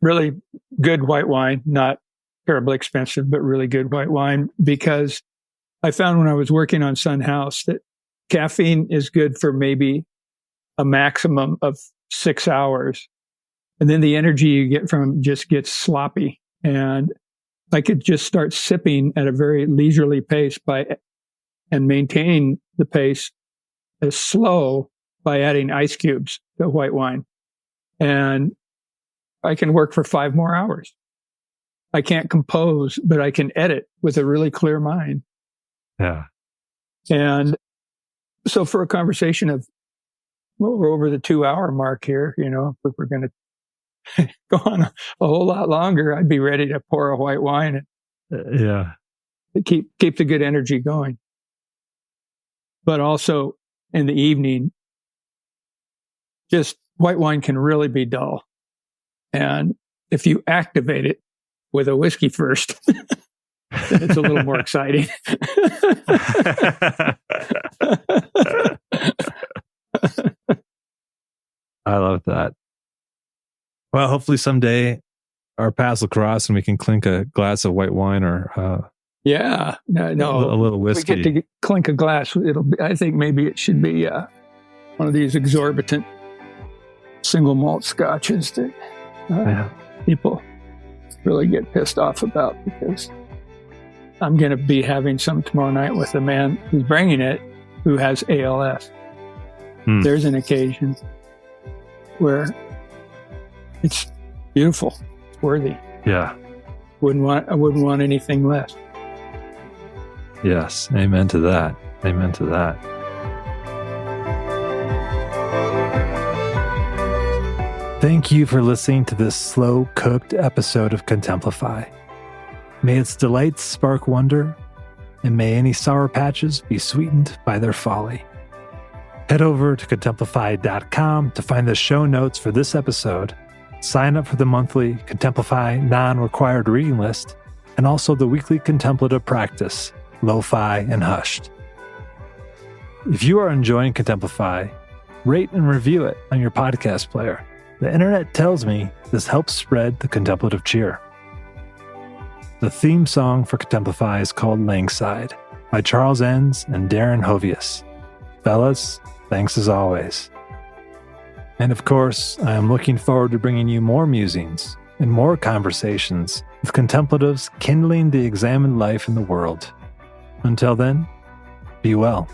really good white wine, not terribly expensive, but really good white wine, because I found when I was working on Son House that caffeine is good for maybe a maximum of 6 hours. And then the energy you get from it just gets sloppy. And I could just start sipping at a very leisurely pace and maintaining the pace as slow by adding ice cubes to white wine. And I can work for 5 more hours. I can't compose, but I can edit with a really clear mind. Yeah. And so for a conversation of, well, we're over the 2-hour mark here, if we're going to go on a whole lot longer, I'd be ready to pour a white wine and keep the good energy going. But also in the evening, just white wine can really be dull. And if you activate it with a whiskey first, then it's a little more exciting. I love that. Well, hopefully someday our paths will cross and we can clink a glass of white wine or a little whiskey. We get to clink a glass. I think maybe it should be one of these exorbitant single malt scotches that people really get pissed off about, because I'm going to be having some tomorrow night with a man who's bringing it who has ALS. There's an occasion where it's beautiful, it's worthy. Yeah. I wouldn't want anything less. Yes. Amen to that. Amen to that. Thank you for listening to this slow-cooked episode of Contemplify. May its delights spark wonder, and may any sour patches be sweetened by their folly. Head over to contemplify.com to find the show notes for this episode, sign up for the monthly Contemplify non-required reading list, and also the weekly contemplative practice, Lo-Fi and Hushed. If you are enjoying Contemplify, rate and review it on your podcast player. The internet tells me this helps spread the contemplative cheer. The theme song for Contemplify is called Langside by Charles Enns and Darren Hovius. Fellas, thanks as always. And of course, I am looking forward to bringing you more musings and more conversations with contemplatives kindling the examined life in the world. Until then, be well.